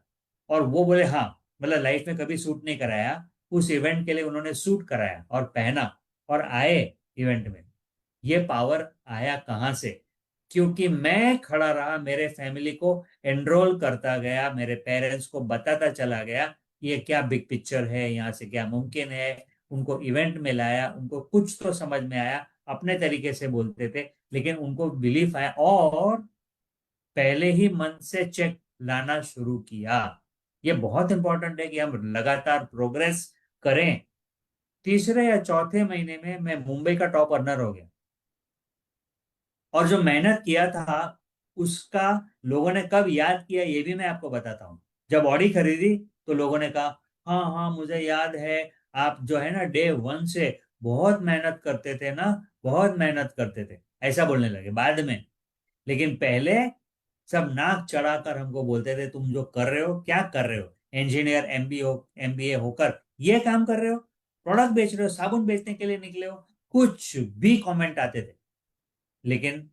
और वो बोले हाँ, मतलब लाइफ में कभी सूट नहीं कराया, उस इवेंट के लिए उन्होंने सूट कराया और पहना और आए इवेंट में। ये पावर आया कहाँ से? क्योंकि मैं खड़ा रहा, मेरे फैमिली को एनरोल करता गया, मेरे पेरेंट्स को बताता चला गया ये क्या बिग पिक्चर है, यहाँ से क्या मुमकिन है। उनको इवेंट में लाया, उनको कुछ तो समझ में आया, अपने तरीके से बोलते थे, लेकिन उनको बिलीफ आया और पहले ही मन से चेक लाना शुरू किया। ये बहुत इंपॉर्टेंट है कि हम लगातार प्रोग्रेस करें। तीसरे या चौथे महीने में मैं मुंबई का टॉप अर्नर हो गया। और जो मेहनत किया था उसका लोगों ने कब याद किया ये भी मैं आपको बताता हूँ। जब ऑडी खरीदी तो लोगों ने कहा हाँ हाँ मुझे याद है, आप जो है ना डे वन से बहुत मेहनत करते थे ना, बहुत मेहनत करते थे, ऐसा बोलने लगे बाद में। लेकिन पहले सब नाक चढ़ाकर हमको बोलते थे तुम जो कर रहे हो, क्या कर रहे हो, इंजीनियर एमबीए होकर ये काम कर रहे हो, प्रोडक्ट बेच रहे हो, साबुन बेचने के लिए निकले हो, कुछ भी कमेंट आते थे। लेकिन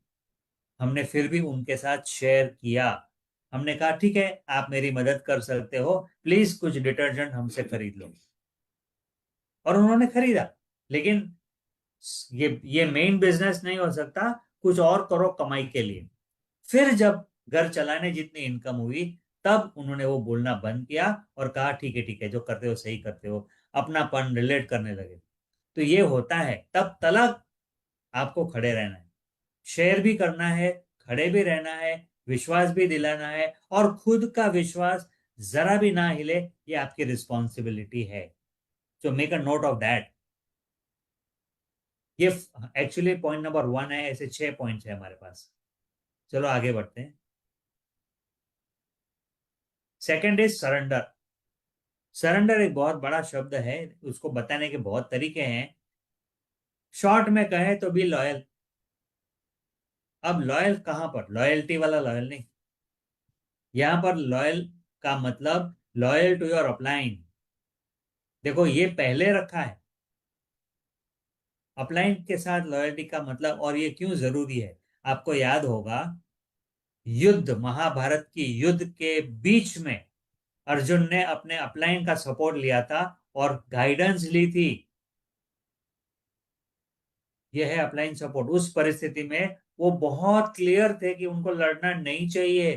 हमने फिर भी उनके साथ शेयर किया। हमने कहा ठीक है आप मेरी मदद कर सकते हो, प्लीज कुछ डिटर्जेंट हमसे खरीद लो। और उन्होंने खरीदा। लेकिन ये मेन बिजनेस नहीं हो सकता, कुछ और करो कमाई के लिए। फिर जब घर चलाने जितनी इनकम हुई तब उन्होंने वो बोलना बंद किया और कहा ठीक है जो करते हो सही करते हो, अपनापन रिलेट करने लगे। तो ये होता है, तब तलक आपको खड़े रहना है, शेयर भी करना है, खड़े भी रहना है, विश्वास भी दिलाना है, और खुद का विश्वास जरा भी ना हिले, ये आपकी रिस्पॉन्सिबिलिटी है। So make a note of that. ये एक्चुअली पॉइंट नंबर 1 है, ऐसे 6 पॉइंट्स है हमारे पास। चलो आगे बढ़ते हैं। Second is surrender. सरेंडर एक बहुत बड़ा शब्द है, उसको बताने के बहुत तरीके हैं। शॉर्ट में कहें तो बी लॉयल। अब लॉयल कहां पर? लॉयल्टी वाला लॉयल नहीं, यहां पर लॉयल का मतलब लॉयल टू योर अपलाइन। देखो ये पहले रखा है अपलाइन के साथ लॉयल्टी का मतलब, और ये क्यों जरूरी है? आपको याद होगा युद्ध, महाभारत की युद्ध के बीच में अर्जुन ने अपने अपलाइन का सपोर्ट लिया था और गाइडेंस ली थी। यह है अपलाइन सपोर्ट। उस परिस्थिति में वो बहुत क्लियर थे कि उनको लड़ना नहीं चाहिए,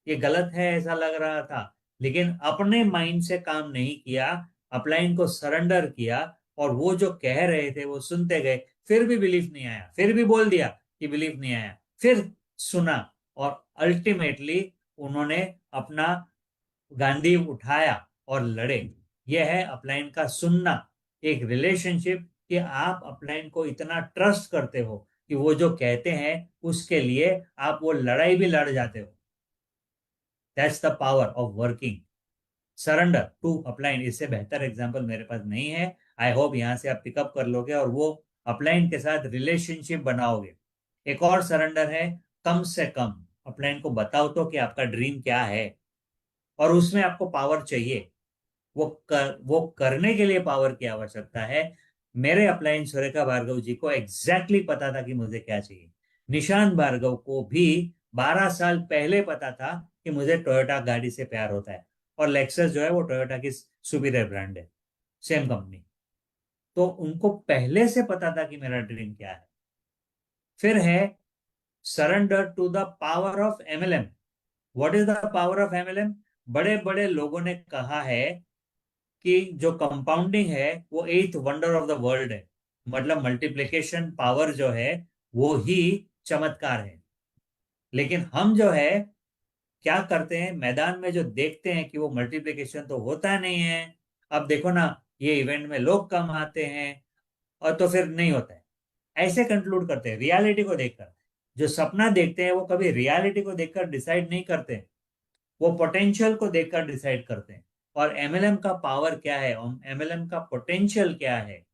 ये गलत है ऐसा लग रहा था, लेकिन अपने माइंड से काम नहीं किया, अपलाइन को सरेंडर किया, और वो जो कह रहे थे वो सुनते गए। फिर भी बिलीफ नहीं आया, फिर भी बोल दिया कि बिलीफ नहीं आया, फिर सुना, और अल्टीमेटली उन्होंने अपना गांधी उठाया और लड़े। यह है अपलाइन का सुनना, एक रिलेशनशिप, कि आप अपलाइन को इतना ट्रस्ट करते हो कि वो जो कहते हैं उसके लिए आप वो लड़ाई भी लड़ जाते हो। That's the power of working. Surrender to upline, इससे बेहतर एग्जाम्पल मेरे पास नहीं है। आई होप यहाँ से आप पिकअप कर लोगे और वो अपलाइन के साथ रिलेशनशिप बनाओगे। एक और सरेंडर है, कम से कम अपलाइन को बताओ तो कि आपका ड्रीम क्या है, और उसमें आपको पावर चाहिए। वो करने के लिए पावर की आवश्यकता है। मेरे अपलाइन सुरेखा भार्गव जी को एग्जैक्टली exactly पता था कि मुझे क्या चाहिए। निशांत भार्गव को भी 12 साल पहले पता था कि मुझे टोयोटा गाड़ी से प्यार होता है, और लेक्सस जो है वो टोयोटा की सुपीरियर ब्रांड है, सेम कंपनी। तो उनको पहले से पता था कि मेरा ड्रीम क्या है। फिर है surrender to the power of MLM. What is the power of MLM? बड़े बड़े लोगों ने कहा है कि जो कंपाउंडिंग है वो एथ वंडर ऑफ द वर्ल्ड है। मतलब मल्टीप्लिकेशन पावर जो है वो ही चमत्कार है। लेकिन हम जो है क्या करते हैं, मैदान में जो देखते हैं कि वो मल्टीप्लिकेशन तो होता नहीं है। अब देखो ना, ये इवेंट में लोग कम आते हैं, और तो फिर नहीं होता है। ऐसे कंक्लूड करते हैं रियलिटी को देखकर। जो सपना देखते हैं वो कभी रियलिटी को देखकर डिसाइड नहीं करते, वो पोटेंशियल को देखकर डिसाइड करते हैं। और एमएलएम का पावर क्या है, एमएलएम का पोटेंशियल क्या है,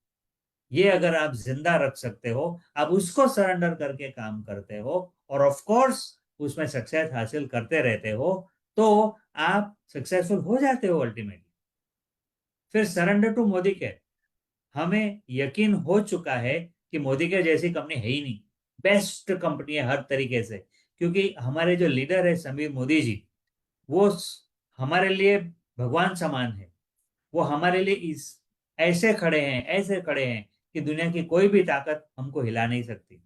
ये अगर आप जिंदा रख सकते हो, आप उसको सरेंडर करके काम करते हो, और ऑफ कोर्स उसमें सक्सेस हासिल करते रहते हो, तो आप सक्सेसफुल हो जाते हो अल्टीमेटली। फिर सरेंडर टू मोदी केयर। हमें यकीन हो चुका है कि मोदी केयर जैसी कंपनी है ही नहीं। बेस्ट कंपनी है हर तरीके से, क्योंकि हमारे जो लीडर है समीर मोदी जी, वो हमारे लिए भगवान समान है। वो हमारे लिए इस ऐसे खड़े हैं, ऐसे खड़े हैं कि दुनिया की कोई भी ताकत हमको हिला नहीं सकती।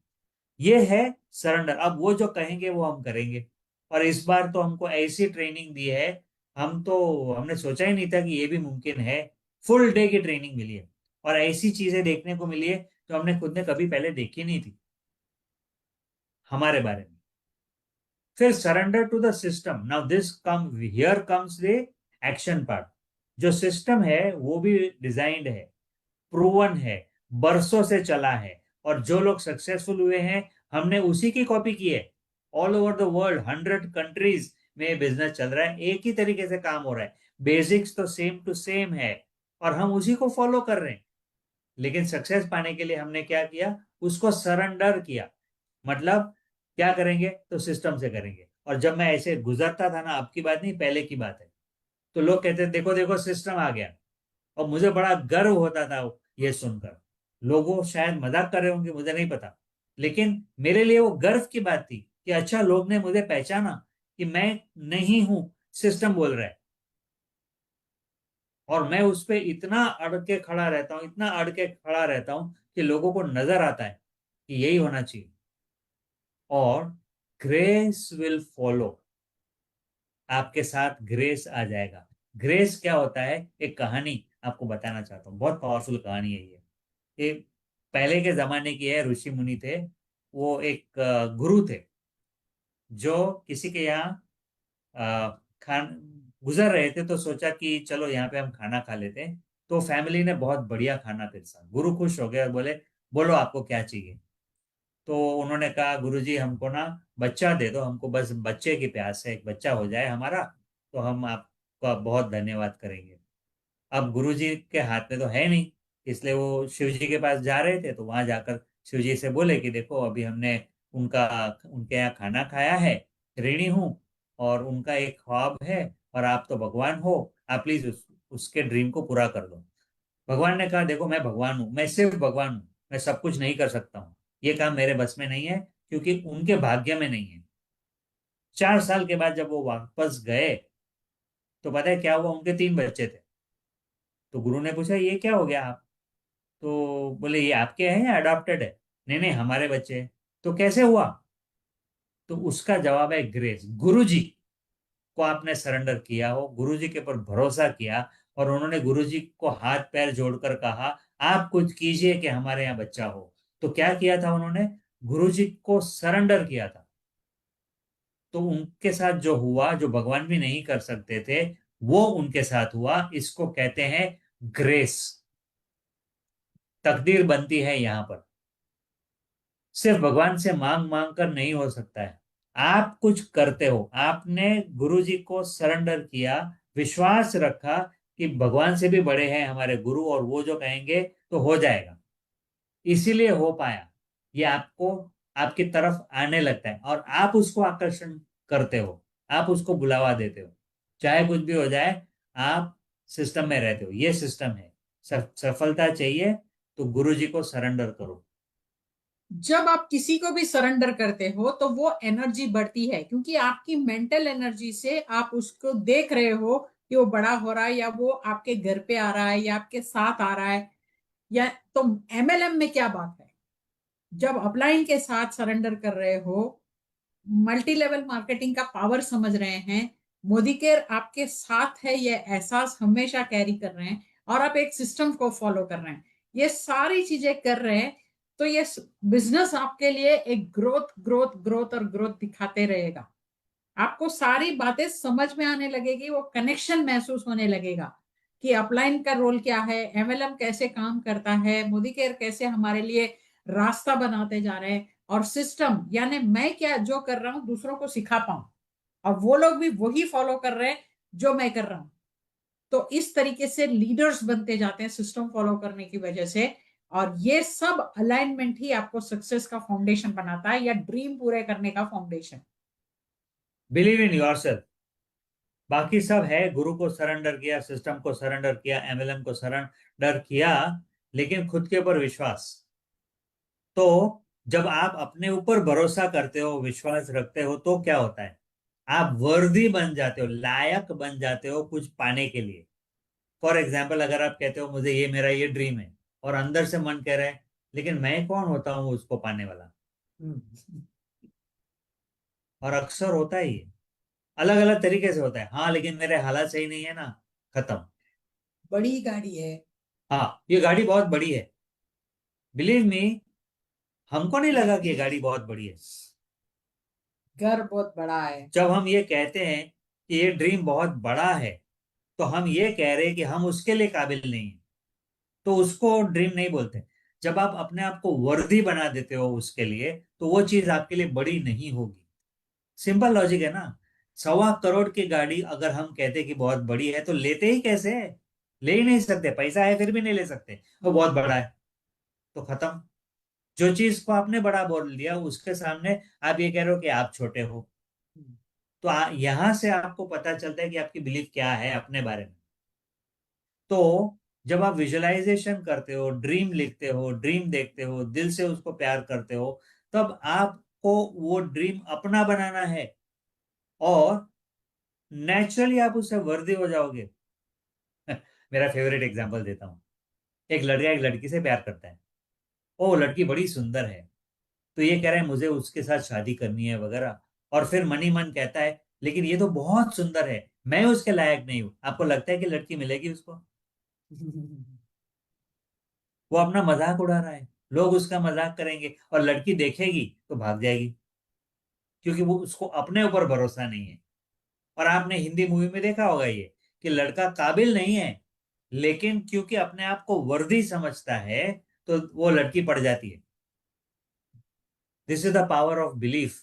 ये है सरेंडर। अब वो जो कहेंगे वो हम करेंगे। और इस बार तो हमको ऐसी ट्रेनिंग दी है, हमने सोचा ही नहीं था कि ये भी मुमकिन है। फुल डे की ट्रेनिंग मिली है, और ऐसी चीजें देखने को मिली है जो हमने खुद ने कभी पहले देखी नहीं थी हमारे बारे में। फिर surrender to the system. Now this come here comes the action part. जो सिस्टम है वो भी डिजाइंड है, प्रूवन है, बरसों से चला है, और जो लोग सक्सेसफुल हुए हैं हमने उसी की कॉपी की है। All over the world 100 countries में बिजनेस चल रहा है, एक ही तरीके से काम हो रहा है, बेसिक्स तो सेम टू सेम है, और हम उसी को फॉलो कर रहे हैं। लेकिन सक्सेस पाने के लिए हमने क्या किया, उसको सरेंडर किया। मतलब क्या करेंगे, तो सिस्टम से करेंगे। और जब मैं ऐसे गुजरता था ना, अब की बात नहीं पहले की बात है, तो लोग कहते देखो देखो सिस्टम आ गया, और मुझे बड़ा गर्व होता था ये सुनकर। लोगों शायद मजाक कर रहे होंगे, मुझे नहीं पता, लेकिन मेरे लिए वो गर्व की बात थी कि अच्छा लोग ने मुझे पहचाना कि मैं नहीं हूं, सिस्टम बोल रहा है। और मैं उस पर इतना अड़ के खड़ा रहता हूँ, इतना अड़ के खड़ा रहता हूँ कि लोगों को नजर आता है कि यही होना चाहिए। और ग्रेस विल फॉलो, आपके साथ ग्रेस आ जाएगा। ग्रेस क्या होता है, एक कहानी आपको बताना चाहता हूँ, बहुत पावरफुल कहानी है ये पहले के जमाने की है। ऋषि मुनि थे, वो एक गुरु थे, जो किसी के यहाँ खान गुजर रहे थे, तो सोचा कि चलो यहाँ पे हम खाना खा लेते हैं। तो फैमिली ने बहुत बढ़िया खाना पिरसा, गुरु खुश हो गए और बोले बोलो आपको क्या चाहिए। तो उन्होंने कहा गुरुजी हमको ना बच्चा दे दो, हमको बस बच्चे की प्यास है, एक बच्चा हो जाए हमारा तो हम आपका बहुत धन्यवाद करेंगे। अब गुरुजी के हाथ में तो है नहीं, इसलिए वो शिव जी के पास जा रहे थे, तो वहां जाकर शिव जी से बोले कि देखो अभी हमने उनका उनके यहाँ खाना खाया है, ऋणी हूँ, और उनका एक ख्वाब है, और आप तो भगवान हो, आप प्लीज उसके ड्रीम को पूरा कर दो। भगवान ने कहा देखो मैं भगवान हूँ, मैं सिर्फ भगवान हूँ, मैं सब कुछ नहीं कर सकता हूँ, ये काम मेरे बस में नहीं है, क्योंकि उनके भाग्य में नहीं है। 4 साल के बाद जब वो वापस गए, तो पता है क्या हुआ, उनके 3 बच्चे थे। तो गुरु ने पूछा ये क्या हो गया आप, तो बोले ये आपके हैं या अडॉप्टेड है? नहीं नहीं हमारे बच्चे हैं। तो कैसे हुआ? तो उसका जवाब है ग्रेस। गुरु जी को आपने सरेंडर किया हो, गुरु जी के ऊपर भरोसा किया, और उन्होंने गुरु जी को हाथ पैर जोड़कर कहा आप कुछ कीजिए कि हमारे यहाँ बच्चा हो। तो क्या किया था उन्होंने, गुरु जी को सरेंडर किया था। तो उनके साथ जो हुआ, जो भगवान भी नहीं कर सकते थे, वो उनके साथ हुआ। इसको कहते हैं ग्रेस। तकदीर बनती है यहां पर। सिर्फ भगवान से मांग मांग कर नहीं हो सकता है। आप कुछ करते हो, आपने गुरु जी को सरेंडर किया, विश्वास रखा कि भगवान से भी बड़े हैं हमारे गुरु, और वो जो कहेंगे तो हो जाएगा, इसीलिए हो पाया। ये आपको आपकी तरफ आने लगता है और आप उसको आकर्षण करते हो, आप उसको बुलावा देते हो। चाहे कुछ भी हो जाए, आप सिस्टम में रहते हो। ये सिस्टम है। सफलता चाहिए तो गुरु जी को सरेंडर करो। जब आप किसी को भी सरेंडर करते हो तो वो एनर्जी बढ़ती है, क्योंकि आपकी मेंटल एनर्जी से आप उसको देख रहे हो कि वो बड़ा हो रहा है, या वो आपके घर पे आ रहा है, या आपके साथ आ रहा है, या तो एमएलएम में क्या बात है। जब अपलाइन के साथ सरेंडर कर रहे हो, मल्टी लेवल मार्केटिंग का पावर समझ रहे हैं, मोदी केयर आपके साथ है, ये एहसास हमेशा कैरी कर रहे हैं, और आप एक सिस्टम को फॉलो कर रहे हैं, ये सारी चीजें कर रहे हैं, तो ये बिजनेस आपके लिए एक ग्रोथ ग्रोथ ग्रोथ और ग्रोथ दिखाते रहेगा। आपको सारी बातें समझ में आने लगेगी, वो कनेक्शन महसूस होने लगेगा कि अपलाइन का रोल क्या है, एमएलएम कैसे काम करता है, मोदी केयर कैसे हमारे लिए रास्ता बनाते जा रहे हैं, और सिस्टम यानी मैं क्या जो कर रहा हूं दूसरों को सिखा पाऊं, और वो लोग भी वही फॉलो कर रहे हैं जो मैं कर रहा हूं। तो इस तरीके से लीडर्स बनते जाते हैं सिस्टम फॉलो करने की वजह से, और ये सब अलाइनमेंट ही आपको सक्सेस का फाउंडेशन बनाता है, या ड्रीम पूरे करने का फाउंडेशन। Believe in yourself. बाकी सब है, गुरु को सरेंडर किया, सिस्टम को सरेंडर किया, एमएलएम को सरेंडर किया, लेकिन खुद के ऊपर विश्वास। तो जब आप अपने ऊपर भरोसा करते हो, विश्वास रखते हो, तो क्या होता है, आप वर्दी बन जाते हो, लायक बन जाते हो कुछ पाने के लिए। फॉर एग्जाम्पल, अगर आप कहते हो मुझे ये मेरा ये ड्रीम है, और अंदर से मन कह रहा है लेकिन मैं कौन होता हूं उसको पाने वाला। और अक्सर होता ही है, अलग अलग तरीके से होता है। हाँ लेकिन मेरे हालात सही नहीं है ना, खत्म। बड़ी गाड़ी है। हाँ ये गाड़ी बहुत बड़ी है, बिलीव मी, हमको नहीं लगा कि ये गाड़ी बहुत बड़ी है। घर बहुत बड़ा है। जब हम ये कहते हैं कि ये ड्रीम बहुत बड़ा है, तो हम ये कह रहे हैं कि हम उसके लिए काबिल नहीं हैं, तो उसको ड्रीम नहीं बोलते। जब आप अपने आप को वर्दी बना देते हो उसके लिए, तो वो चीज आपके लिए बड़ी नहीं होगी। सिंपल लॉजिक है ना। 1.25 करोड़ की गाड़ी अगर हम कहते कि बहुत बड़ी है, तो लेते ही कैसे है, ले ही नहीं सकते, पैसा है फिर भी नहीं ले सकते, वो बहुत बड़ा है, तो खत्म। जो चीज को आपने बड़ा बोल दिया उसके सामने आप ये कह रहे हो कि आप छोटे हो। तो यहां से आपको पता चलता है कि आपकी बिलीफ क्या है अपने बारे में। तो जब आप विजुअलाइजेशन करते हो, ड्रीम लिखते हो, ड्रीम देखते हो, दिल से उसको प्यार करते हो, तब आपको वो ड्रीम अपना बनाना है, और नेचुरली आप उससे वर्दी हो जाओगे। मेरा फेवरेट एग्जांपल देता हूँ। एक लड़का एक लड़की से प्यार करता है, ओ लड़की बड़ी सुंदर है, तो ये कह रहा है मुझे उसके साथ शादी करनी है वगैरह, और फिर मन ही मन कहता है लेकिन ये तो बहुत सुंदर है, मैं उसके लायक नहीं हूं। आपको लगता है कि लड़की मिलेगी उसको? वो अपना मजाक उड़ा रहा है, लोग उसका मजाक करेंगे, और लड़की देखेगी तो भाग जाएगी, क्योंकि वो उसको अपने ऊपर भरोसा नहीं है। और आपने हिंदी मूवी में देखा होगा ये, कि लड़का काबिल नहीं है, लेकिन क्योंकि अपने आप को वर्दी समझता है, तो वो लड़की पड़ जाती है। This is the power of belief.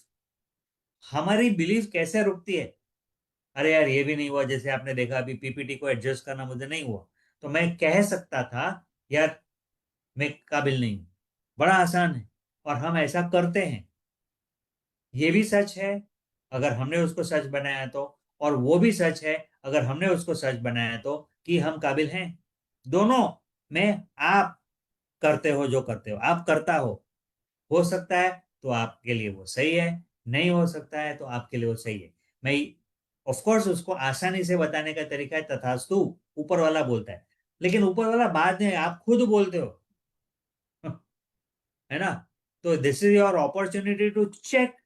हमारी बिलीफ कैसे रुकती है, अरे यार ये भी नहीं हुआ, जैसे आपने देखा अभी पीपीटी को एडजस्ट करना मुझे नहीं हुआ, तो मैं कह सकता था यार मैं काबिल नहीं हूं। बड़ा आसान है, और हम ऐसा करते हैं। ये भी सच है अगर हमने उसको सच बनाया तो, और वो भी सच है अगर हमने उसको सच बनाया तो, कि हम काबिल हैं। दोनों में आप करते हो जो करते हो, आप करता हो सकता है तो आपके लिए वो सही है, नहीं हो सकता है तो आपके लिए वो सही है। मैं ऑफ कोर्स उसको आसानी से बताने का तरीका है तथास्तु, ऊपर वाला बोलता है, लेकिन ऊपर वाला बाद में आप खुद बोलते हो। है ना। तो this is your opportunity to check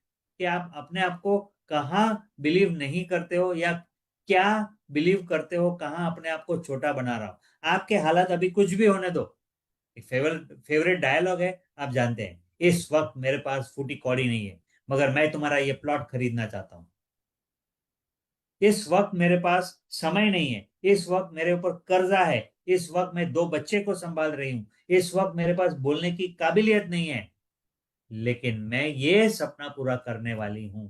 कि आप अपने आप को कहाँ बिलीव नहीं करते हो, या क्या बिलीव करते हो, कहाँ अपने आप को छोटा बना रहा हो। आपके हालात अभी कुछ भी होने दो, एक फेवरेट डायलॉग है, आप जानते हैं, इस वक्त मेरे पास फूटी कौड़ी नहीं है, मगर मैं तुम्हारा ये प्लॉट खरीदना चाहता हूं। इस वक्त मेरे पास समय नहीं है, इस वक्त मेरे ऊपर कर्जा है, इस वक्त मैं 2 बच्चे को संभाल रही हूँ, इस वक्त मेरे पास बोलने की काबिलियत नहीं है, लेकिन मैं ये सपना पूरा करने वाली हूं।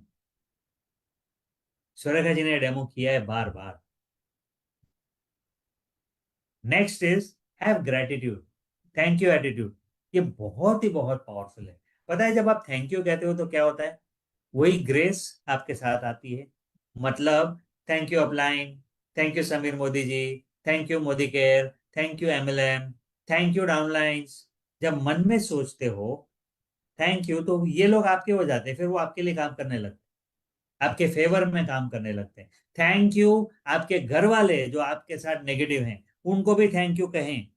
सुरेखा जी ने डेमो किया है बार बार। Next is have gratitude, thank you attitude. ये बहुत पावरफुल है। पता है जब आप थैंक यू कहते हो तो क्या होता है, वही ग्रेस आपके साथ आती है। मतलब thank you upline, thank you Sameer Modi ji, thank you Modicare, thank you MLM, thank you downlines. जब मन में सोचते हो थैंक यू तो ये लोग आपके हो जाते हैं, फिर वो आपके लिए काम करने लगते हैं, आपके फेवर में काम करने लगते हैं। थैंक यू आपके घर वाले जो आपके साथ नेगेटिव हैं उनको भी थैंक यू कहें।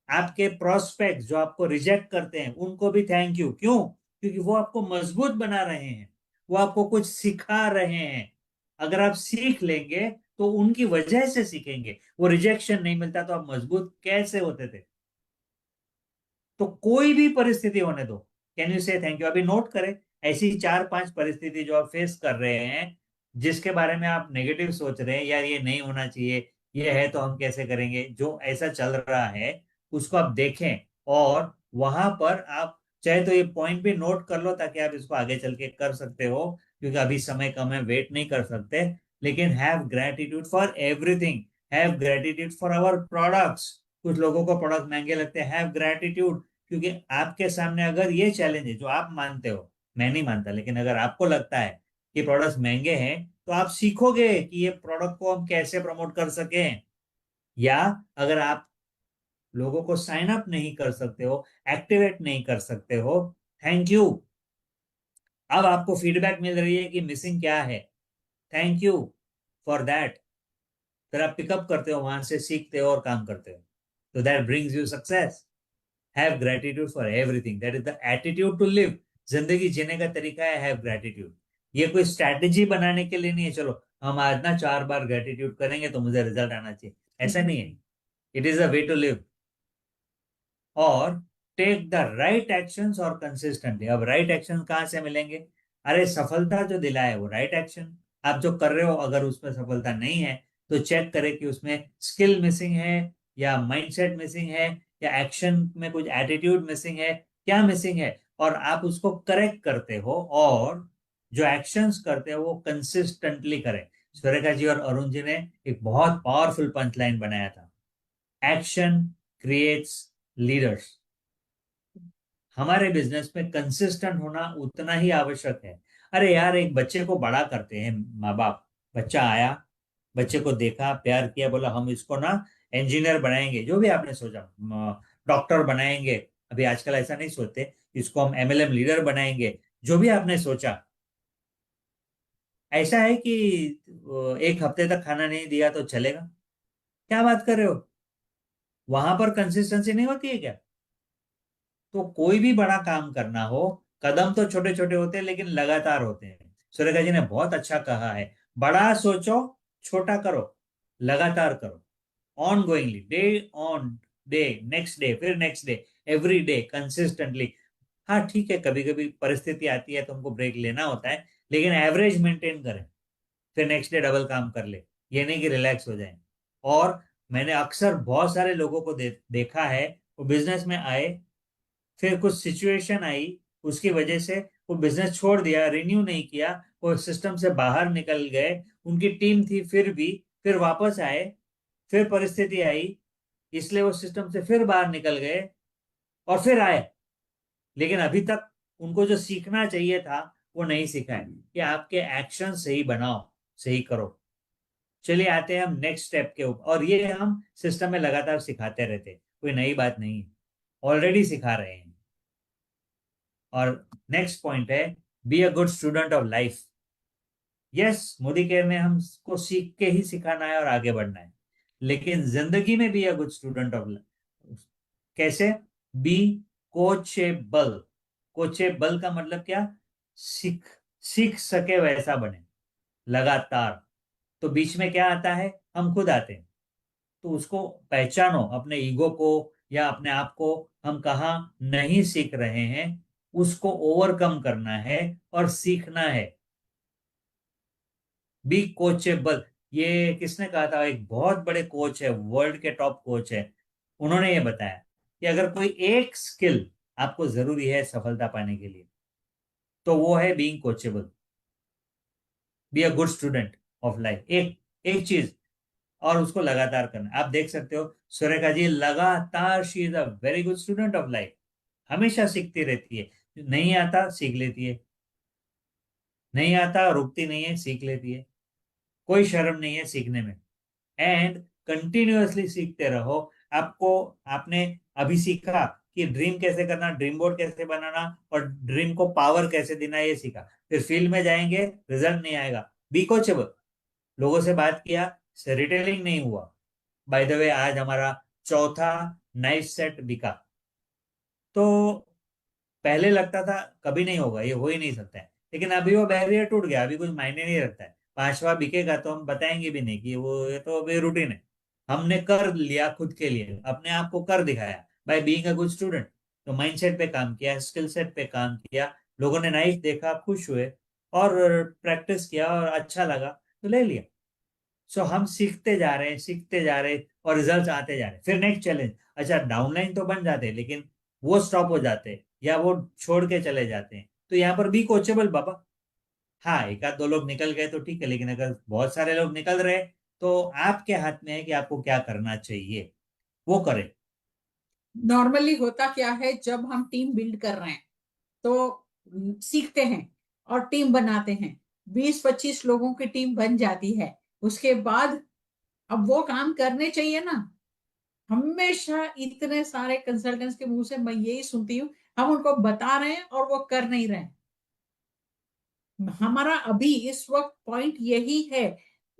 आपके प्रोस्पेक्ट जो आपको रिजेक्ट करते हैं उनको भी थैंक यू। क्यों? क्योंकि वो आपको मजबूत बना रहे हैं, वो आपको कुछ सिखा रहे हैं। अगर आप सीख लेंगे तो उनकी वजह से सीखेंगे। वो रिजेक्शन नहीं मिलता तो आप मजबूत कैसे होते थे? तो कोई भी परिस्थिति होने दो, कैन यू से थैंक यू। अभी नोट करें ऐसी 4-5 परिस्थिति जो आप फेस कर रहे हैं, जिसके बारे में आप नेगेटिव सोच रहे हैं, यार ये नहीं होना चाहिए, ये है तो हम कैसे करेंगे, जो ऐसा चल रहा है उसको आप देखें। और वहां पर आप चाहे तो ये पॉइंट भी नोट कर लो ताकि आप इसको आगे चल के कर सकते हो, क्योंकि अभी समय कम है, वेट नहीं कर सकते। लेकिन have gratitude for everything. Have gratitude for our products. कुछ लोगों को प्रोडक्ट महंगे लगते हैं, हैव ग्रेटिट्यूड। क्योंकि आपके सामने अगर ये चैलेंज है जो आप मानते हो, मैं नहीं मानता, लेकिन अगर आपको लगता है कि प्रोडक्ट्स महंगे हैं तो आप सीखोगे कि ये प्रोडक्ट को हम कैसे प्रमोट कर सकें। या अगर आप लोगों को साइन अप नहीं कर सकते हो, एक्टिवेट नहीं कर सकते हो, थैंक यू। अब आपको फीडबैक मिल रही है कि मिसिंग क्या है, थैंक यू फॉर दैट। फिर आप पिकअप करते हो, वहां से सीखते हो और काम करते हो। तो that brings you success. Have gratitude for everything, that is the attitude to live. जिंदगी जीने का तरीका है हैव ग्रेटिट्यूड। ये कोई स्ट्रैटेजी बनाने के लिए नहीं है, चलो हम आज ना 4 बार ग्रेटिट्यूड करेंगे तो मुझे रिजल्ट आना चाहिए, ऐसा नहीं है। It is a way to live. और टेक द राइट एक्शंस और कंसिस्टेंटली। अब राइट एक्शन कहाँ से मिलेंगे? अरे सफलता जो दिलाए वो राइट एक्शन। आप जो कर रहे हो अगर उसमें सफलता नहीं है तो चेक करें कि उसमें स्किल मिसिंग है, या माइंडसेट मिसिंग है, या एक्शन में कुछ एटीट्यूड मिसिंग है, क्या मिसिंग है। और आप उसको करेक्ट करते हो, और जो एक्शंस करते हो वो कंसिस्टेंटली करें। सुरेखा जी और अरुण जी ने एक बहुत पावरफुल पंच लाइन बनाया था, एक्शन क्रिएट्स लीडर्स। हमारे बिजनेस में कंसिस्टेंट होना उतना ही आवश्यक है। अरे यार, एक बच्चे को बड़ा करते हैं माँ बाप। बच्चा आया, बच्चे को देखा, प्यार किया, बोला हम इसको ना इंजीनियर बनाएंगे, जो भी आपने सोचा, डॉक्टर बनाएंगे। अभी आजकल ऐसा नहीं सोचते, इसको हम एमएलएम लीडर बनाएंगे, जो भी आपने सोचा। ऐसा है कि एक हफ्ते तक खाना नहीं दिया तो चलेगा? क्या बात कर रहे हो? वहां पर कंसिस्टेंसी नहीं होती है क्या? तो कोई भी बड़ा काम करना हो, कदम तो छोटे छोटे होते हैं लेकिन लगातार होते हैं। सुरेखा जी ने बहुत अच्छा कहा है, बड़ा सोचो, छोटा करो, लगातार करो, ongoingly, day on day, next day, फिर next day, every day consistently. हाँ ठीक है, कभी कभी परिस्थिति आती है तो हमको ब्रेक लेना होता है, लेकिन एवरेज मेंटेन करें, फिर नेक्स्ट डे डबल काम कर ले। ये नहीं कि रिलैक्स हो जाए। और मैंने अक्सर बहुत सारे लोगों को देखा है, वो बिजनेस में आए, फिर कुछ सिचुएशन आई, उसकी वजह से वो बिजनेस छोड़ दिया, रिन्यू नहीं किया, वो सिस्टम से बाहर निकल गए। उनकी टीम थी फिर भी, फिर वापस आए, फिर परिस्थिति आई, इसलिए वो सिस्टम से फिर बाहर निकल गए और फिर आए। लेकिन अभी तक उनको जो सीखना चाहिए था वो नहीं सीखा है, कि आपके एक्शन सही बनाओ, सही करो। चलिए आते हैं हम नेक्स्ट स्टेप के ऊपर, और ये हम सिस्टम में लगातार सिखाते रहते हैं, कोई नई बात नहीं है, ऑलरेडी सिखा रहे हैं। और नेक्स्ट पॉइंट है, B a good student of life. Yes, Modi care में हमको सीख के ही सिखाना है और आगे बढ़ना है, लेकिन जिंदगी में be a good student of life. कैसे? Be coachable. कोचेबल का मतलब क्या? सीख सीख सके वैसा बने लगातार। तो बीच में क्या आता है? हम खुद आते हैं। तो उसको पहचानो, अपने ईगो को या अपने आप को, हम कहाँ नहीं सीख रहे हैं, उसको ओवरकम करना है और सीखना है। Be coachable. ये किसने कहा था? एक बहुत बड़े कोच है, वर्ल्ड के टॉप कोच है, उन्होंने ये बताया कि अगर कोई एक स्किल आपको जरूरी है सफलता पाने के लिए, तो वो है being coachable, B a good student of life. एक एक चीज, और उसको लगातार करना। आप देख सकते हो सुरेखा जी लगातार, she is a very good student of life, हमेशा सीखती रहती है। नहीं आता सीख लेती है, नहीं आता रुकती नहीं है, सीख लेती है, कोई शर्म नहीं है सीखने में। एंड कंटिन्यूअसली सीखते रहो। आपको, आपने अभी सीखा कि ड्रीम कैसे करना, ड्रीम बोर्ड कैसे बनाना और ड्रीम को पावर कैसे देना, ये सीखा। फिर फील्ड में जाएंगे, रिजल्ट नहीं आएगा, बी कोचेबल। लोगों से बात किया, रिटेलिंग नहीं हुआ, बाय द वे आज हमारा चौथा नाइफ सेट बिका। तो पहले लगता था कभी नहीं होगा, ये हो ही नहीं सकता है, लेकिन अभी वो बैरियर टूट गया, अभी कुछ मायने नहीं रखता है। पांचवा बिकेगा तो हम बताएंगे भी नहीं कि वो, ये तो अभी रूटीन है। हमने कर लिया खुद के लिए, अपने आप को कर दिखाया by being a good student. तो माइंडसेट पे काम किया, स्किल सेट पे काम किया, लोगों ने नाइफ देखा, खुश हुए, और प्रैक्टिस किया और अच्छा लगा तो ले लिया। सो हम सीखते जा रहे हैं, सीखते जा रहे हैं, और रिजल्ट आते जा रहे हैं। फिर नेक्स्ट चैलेंज, अच्छा डाउनलाइन तो बन जाते हैं, लेकिन वो स्टॉप हो जाते हैं या वो छोड़ के चले जाते हैं, तो यहाँ पर भी कोचेबल बाबा। हाँ, एक आध दो लोग निकल गए तो ठीक है, लेकिन अगर बहुत सारे लोग निकल रहे हैं, तो आपके हाथ में है कि आपको क्या करना चाहिए, वो करें। नॉर्मली होता क्या है, जब हम टीम बिल्ड कर रहे हैं तो सीखते हैं और टीम बनाते हैं, 20-25 लोगों की टीम बन जाती है। उसके बाद अब वो काम करने चाहिए ना। हमेशा इतने सारे कंसल्टेंट्स के मुंह से मैं यही सुनती हूँ, हम उनको बता रहे हैं और वो कर नहीं रहे। हमारा अभी इस वक्त पॉइंट यही है,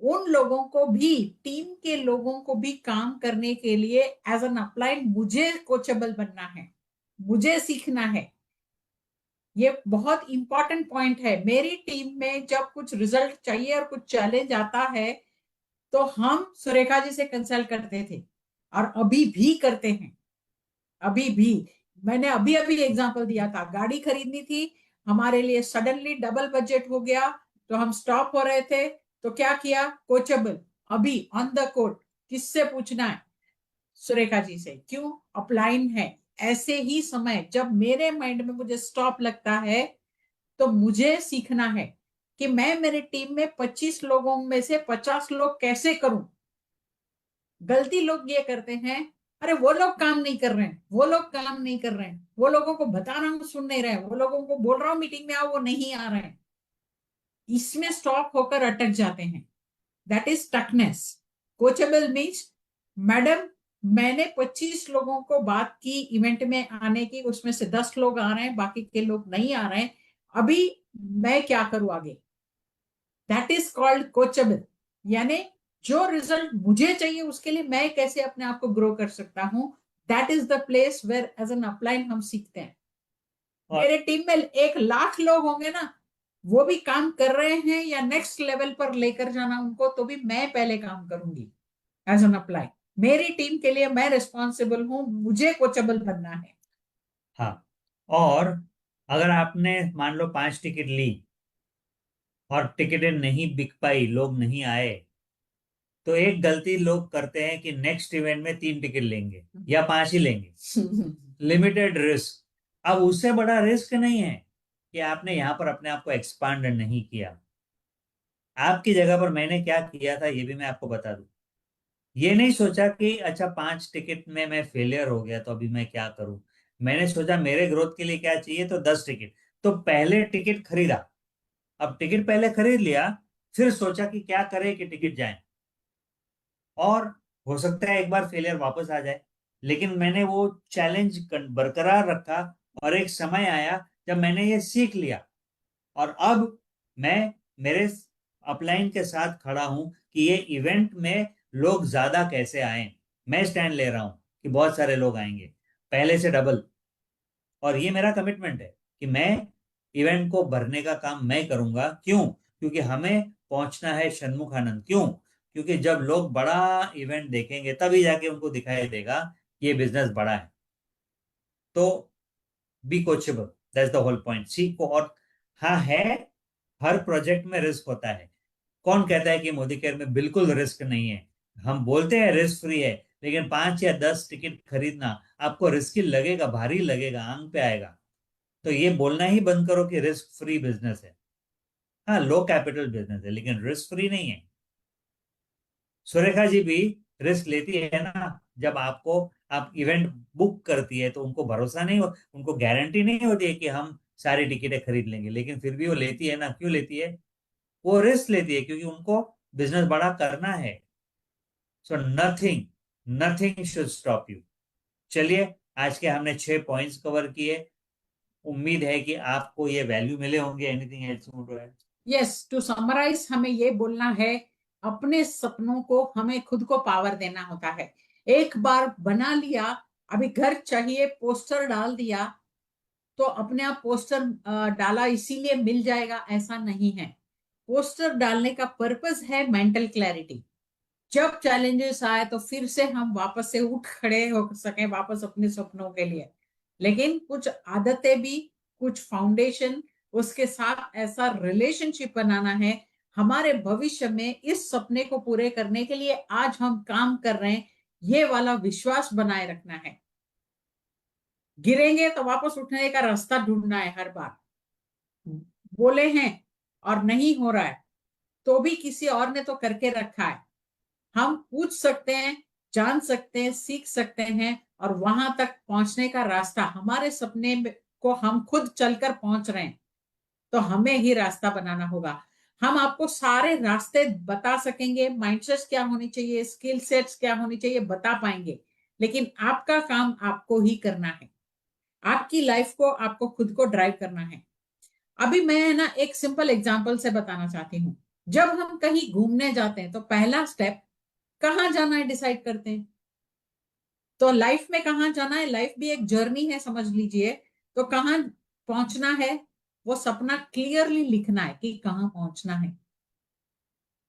उन लोगों को भी, टीम के लोगों को भी काम करने के लिए एज एन अपलाइड मुझे कोचेबल बनना है, मुझे सीखना है। ये बहुत इंपॉर्टेंट पॉइंट है। मेरी टीम में जब कुछ रिजल्ट चाहिए और कुछ चैलेंज आता है तो हम सुरेखा जी से कंसल्ट करते थे और अभी भी करते हैं। अभी भी, मैंने अभी अभी एग्जांपल दिया था, गाड़ी खरीदनी थी हमारे लिए, सडनली डबल बजट हो गया तो हम स्टॉप हो रहे थे, तो क्या किया, कोचेबल, अभी ऑन द कोट, किससे पूछना है, सुरेखा जी से। क्यों, अपलाइन है। ऐसे ही समय जब मेरे माइंड में मुझे स्टॉप लगता है तो मुझे सीखना है कि मैं मेरे टीम में 25 लोगों में से 50 लोग कैसे करूं। गलती लोग ये करते हैं, अरे वो लोग काम नहीं कर रहे हैं, वो लोग काम नहीं कर रहे हैं, वो लोगों को बता रहा हूं सुन नहीं रहे हैं, वो लोगों को बोल रहा हूं मीटिंग में आओ वो नहीं आ रहे हैं। इसमें स्टॉप होकर अटक जाते हैं। That is stuckness. Coachable means, madam मैंने 25 लोगों को बात की इवेंट में आने की, उसमें से 10 लोग आ रहे हैं, बाकी के लोग नहीं आ रहे हैं, अभी मैं क्या करूं आगे। That is called coachable. यानी जो रिजल्ट मुझे चाहिए उसके लिए मैं कैसे अपने आप को ग्रो कर सकता हूं। That is the place where as an upline हम सीखते हैं। और मेरे टीम में 1 लाख लोग होंगे ना, वो भी काम कर रहे हैं या नेक्स्ट लेवल पर लेकर जाना उनको, तो भी मैं पहले काम करूंगी एज एन अप्लाई। मेरी टीम के लिए मैं रिस्पॉन्सिबल हूं, मुझे कोचेबल बनना है। हाँ, और अगर आपने मान लो 5 टिकट ली और टिकटें नहीं बिक पाई, लोग नहीं आए, तो एक गलती लोग करते हैं कि नेक्स्ट इवेंट में 3 टिकट लेंगे या 5 ही लेंगे, लिमिटेड रिस्क। अब उससे बड़ा रिस्क नहीं है कि आपने यहां पर अपने आप को एक्सपांड नहीं किया। आपकी जगह पर मैंने क्या किया था ये भी मैं आपको बता दूं। ये नहीं सोचा कि अच्छा 5 टिकट में मैं फेलियर हो गया तो अभी मैं क्या करूं। मैंने सोचा मेरे ग्रोथ के लिए क्या चाहिए, तो 10 टिकट। तो पहले टिकट खरीदा। अब टिकट पहले खरीद लिया, फिर सोचा कि क्या करें कि टिकट जाए, और हो सकता है एक बार फेलियर वापस आ जाए, लेकिन मैंने वो चैलेंज बरकरार रखा। और एक समय आया जब मैंने ये सीख लिया, और अब मैं मेरे अपलाइन के साथ खड़ा हूं कि ये इवेंट में लोग ज्यादा कैसे आए। मैं स्टैंड ले रहा हूं कि बहुत सारे लोग आएंगे, पहले से डबल। और ये मेरा कमिटमेंट है कि मैं इवेंट को भरने का काम मैं करूंगा। क्यों? क्योंकि हमें पहुंचना है षणमुख आनंद। क्यों? क्योंकि जब लोग बड़ा इवेंट देखेंगे तभी जाके उनको दिखाई देगा कि ये बिजनेस बड़ा है। तो be coachable, that's the whole point. सीखो। और हाँ है, हर प्रोजेक्ट में रिस्क होता है। कौन कहता है कि मोदी केयर में बिल्कुल रिस्क नहीं है? हम बोलते हैं रिस्क फ्री है, लेकिन 5 या 10 टिकट खरीदना आपको रिस्की लगेगा, भारी लगेगा, आंग पे आएगा। तो ये बोलना ही बंद करो कि रिस्क फ्री बिजनेस है। हाँ, लो कैपिटल बिजनेस है लेकिन रिस्क फ्री नहीं है। सुरेखा जी भी रिस्क लेती है ना। जब आपको आप इवेंट बुक करती है तो उनको भरोसा नहीं हो, उनको गारंटी नहीं होती है कि हम सारी टिकटें खरीद लेंगे, लेकिन फिर भी वो लेती है ना। क्यों लेती है? वो रिस्क लेती है क्योंकि उनको बिजनेस बड़ा करना है। So nothing, nothing should stop you. चलिए, आज के हमने 6 पॉइंट्स कवर किए। उम्मीद है कि आपको ये वैल्यू मिले होंगे। Anything else you want to add? Yes, to summarise हमें ये बोलना है, अपने सपनों को हमें खुद को पावर देना होता है। एक बार बना लिया, अभी घर चाहिए, पोस्टर डाल दिया तो अपने आप पोस्टर डाला इसीलिए मिल जाएगा, ऐसा नहीं है। पोस्टर डालने का पर्पस है मेंटल क्लैरिटी। जब चैलेंजेस आए तो फिर से हम वापस से उठ खड़े हो सके वापस अपने सपनों के लिए। लेकिन कुछ आदतें भी, कुछ फाउंडेशन, उसके साथ ऐसा रिलेशनशिप बनाना है हमारे भविष्य में इस सपने को पूरे करने के लिए आज हम काम कर रहे हैं, ये वाला विश्वास बनाए रखना है। गिरेंगे तो वापस उठने का रास्ता ढूंढना है हर बार। बोले हैं और नहीं हो रहा है तो भी किसी और ने तो करके रखा है। हम पूछ सकते हैं, जान सकते हैं, सीख सकते हैं, और वहां तक पहुंचने का रास्ता हमारे सपने को हम खुद चलकर पहुंच रहे हैं तो हमें ही रास्ता बनाना होगा। हम आपको सारे रास्ते बता सकेंगे, माइंडसेट क्या होनी चाहिए, स्किल सेट्स क्या होनी चाहिए, बता पाएंगे, लेकिन आपका काम आपको ही करना है। आपकी लाइफ को आपको खुद को ड्राइव करना है। अभी मैं ना एक सिंपल एग्जांपल से बताना चाहती हूँ। जब हम कहीं घूमने जाते हैं तो पहला स्टेप कहाँ जाना है डिसाइड करते हैं। तो लाइफ में कहाँ जाना है, लाइफ भी एक जर्नी है समझ लीजिए। तो कहाँ पहुंचना है, वो सपना क्लियरली लिखना है कि कहाँ पहुंचना है।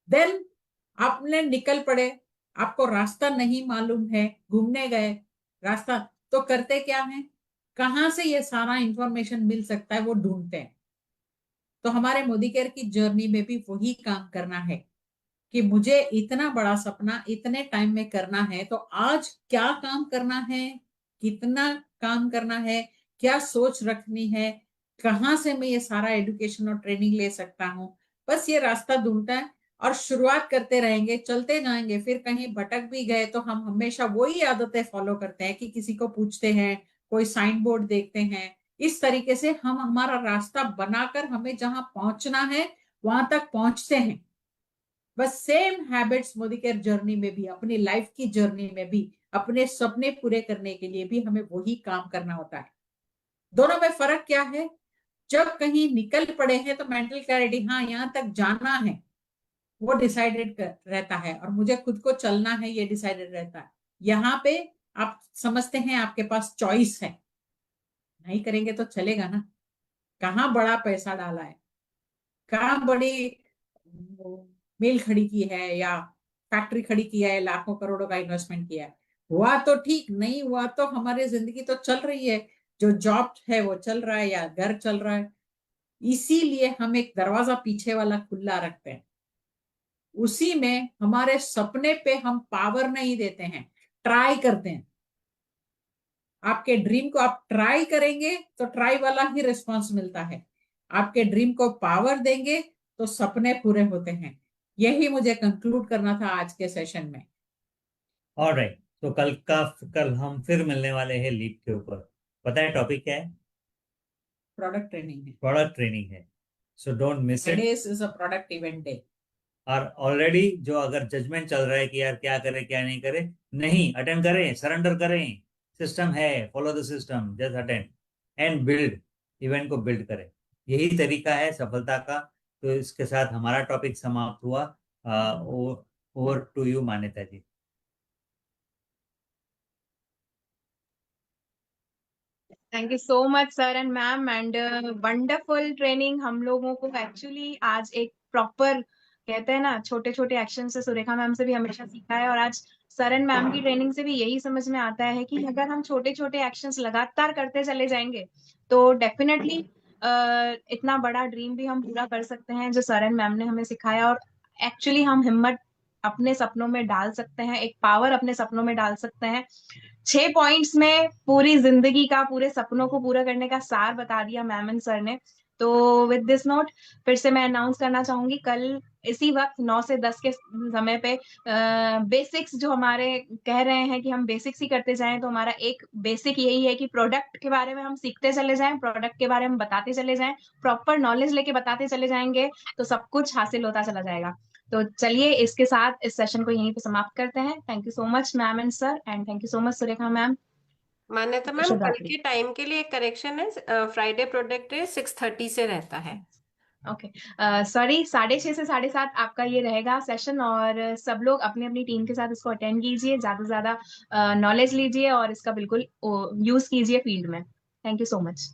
देन आपने निकल पड़े, आपको रास्ता नहीं मालूम है, घूमने गए रास्ता, तो करते क्या है, कहाँ से ये सारा इंफॉर्मेशन मिल सकता है वो ढूंढते हैं। तो हमारे मोदी केयर की जर्नी में भी वही काम करना है कि मुझे इतना बड़ा सपना इतने टाइम में करना है, तो आज क्या काम करना है, कितना काम करना है, क्या सोच रखनी है, कहाँ से मैं ये सारा एजुकेशन और ट्रेनिंग ले सकता हूँ। बस ये रास्ता ढूंढता है और शुरुआत करते रहेंगे, चलते जाएंगे। फिर कहीं भटक भी गए तो हम हमेशा वही आदतें फॉलो करते हैं कि किसी को पूछते हैं, कोई साइन बोर्ड देखते हैं। इस तरीके से हम हमारा रास्ता बनाकर हमें जहां पहुंचना है वहां तक पहुंचते हैं। बस same habits Modi care journey में भी, अपनी लाइफ की जर्नी में भी, अपने सपने पूरे करने के लिए भी हमें वही काम करना होता है। दोनों में फर्क क्या है, जब कहीं निकल पड़े हैं तो मेंटल क्लैरिटी, हाँ यहाँ तक जाना है, वो डिसाइडेड रहता है, और मुझे खुद को चलना है ये डिसाइडेड रहता है। यहाँ पे आप समझते हैं आपके पास चॉइस है, नहीं करेंगे तो चलेगा ना। कहाँ बड़ा पैसा डाला है, कहाँ बड़ी मिल खड़ी की है या फैक्ट्री खड़ी किया है, लाखों करोड़ों का इन्वेस्टमेंट किया है। हुआ तो ठीक, नहीं हुआ तो हमारी जिंदगी तो चल रही है, जो जॉब है वो चल रहा है या घर चल रहा है। इसीलिए हम एक दरवाजा पीछे वाला खुला रखते हैं, उसी में हमारे सपने पे हम पावर नहीं देते हैं, ट्राई करते हैं। आपके ड्रीम को आप ट्राई करेंगे तो ट्राई वाला ही रिस्पॉन्स मिलता है। आपके ड्रीम को पावर देंगे तो सपने पूरे होते हैं। यही मुझे कंक्लूड करना था आज के सेशन में। ऑलराइट, तो कल हम फिर मिलने वाले हैं लीप के ऊपर। पता है टॉपिक क्या है? प्रोडक्ट ट्रेनिंग है। प्रोडक्ट ट्रेनिंग है। So don't miss it. Fridays is a product event day. और ऑलरेडी जो अगर जजमेंट चल रहा है कि यार क्या करें क्या नहीं करें, नहीं, अटेंड करें, सरेंडर करें। सिस्टम है, follow the system, just attend and build. Event को बिल्ड करें, यही तरीका है सफलता का। तो इसके साथ हमारा टॉपिक समाप्त हुआ। Over to you Manyata ji. Thank you so much sir and ma'am and wonderful training. हम लोगों को एक्चुअली आज एक प्रॉपर, कहते हैं ना, छोटे छोटे एक्शन से सुरेखा मैम से भी हमेशा सीखा है, और आज सर एंड मैम की ट्रेनिंग से भी यही समझ में आता है कि अगर हम छोटे छोटे एक्शंस लगातार करते चले जाएंगे तो डेफिनेटली इतना बड़ा ड्रीम भी हम पूरा कर सकते हैं जो सर एंड मैम ने हमें सिखाया। और एक्चुअली हम हिम्मत अपने सपनों में डाल सकते हैं, एक पावर अपने सपनों में डाल सकते हैं। 6 पॉइंट्स में पूरी जिंदगी का, पूरे सपनों को पूरा करने का सार बता दिया मैम एंड सर ने। तो विद दिस नोट फिर से मैं अनाउंस करना चाहूंगी, कल इसी वक्त 9 से 10 के समय पे बेसिक्स जो हमारे कह रहे हैं कि हम बेसिक्स ही करते जाएं, तो हमारा एक बेसिक यही है कि प्रोडक्ट के बारे में हम सीखते चले जाएं, प्रोडक्ट के बारे में बताते चले जाएं, प्रॉपर नॉलेज लेके बताते चले जाएंगे तो सब कुछ हासिल होता चला जाएगा। तो चलिए इसके साथ इस सेशन को यहीं पे समाप्त करते हैं। Thank you so much ma'am and sir, and thank you so much Surekha ma'am. मान्यता मैम, शुभ कल रात्रि। के टाइम के लिए एक करेक्शन है, फ्राइडे प्रोडक्ट डे 6:30 से रहता है। ओके, सॉरी, 6:30 से 7:30 आपका ये रहेगा सेशन, और सब लोग अपनी अपनी टीम के साथ इसको अटेंड कीजिए, ज्यादा से ज्यादा नॉलेज लीजिए और इसका बिल्कुल यूज कीजिए फील्ड में। Thank you so much.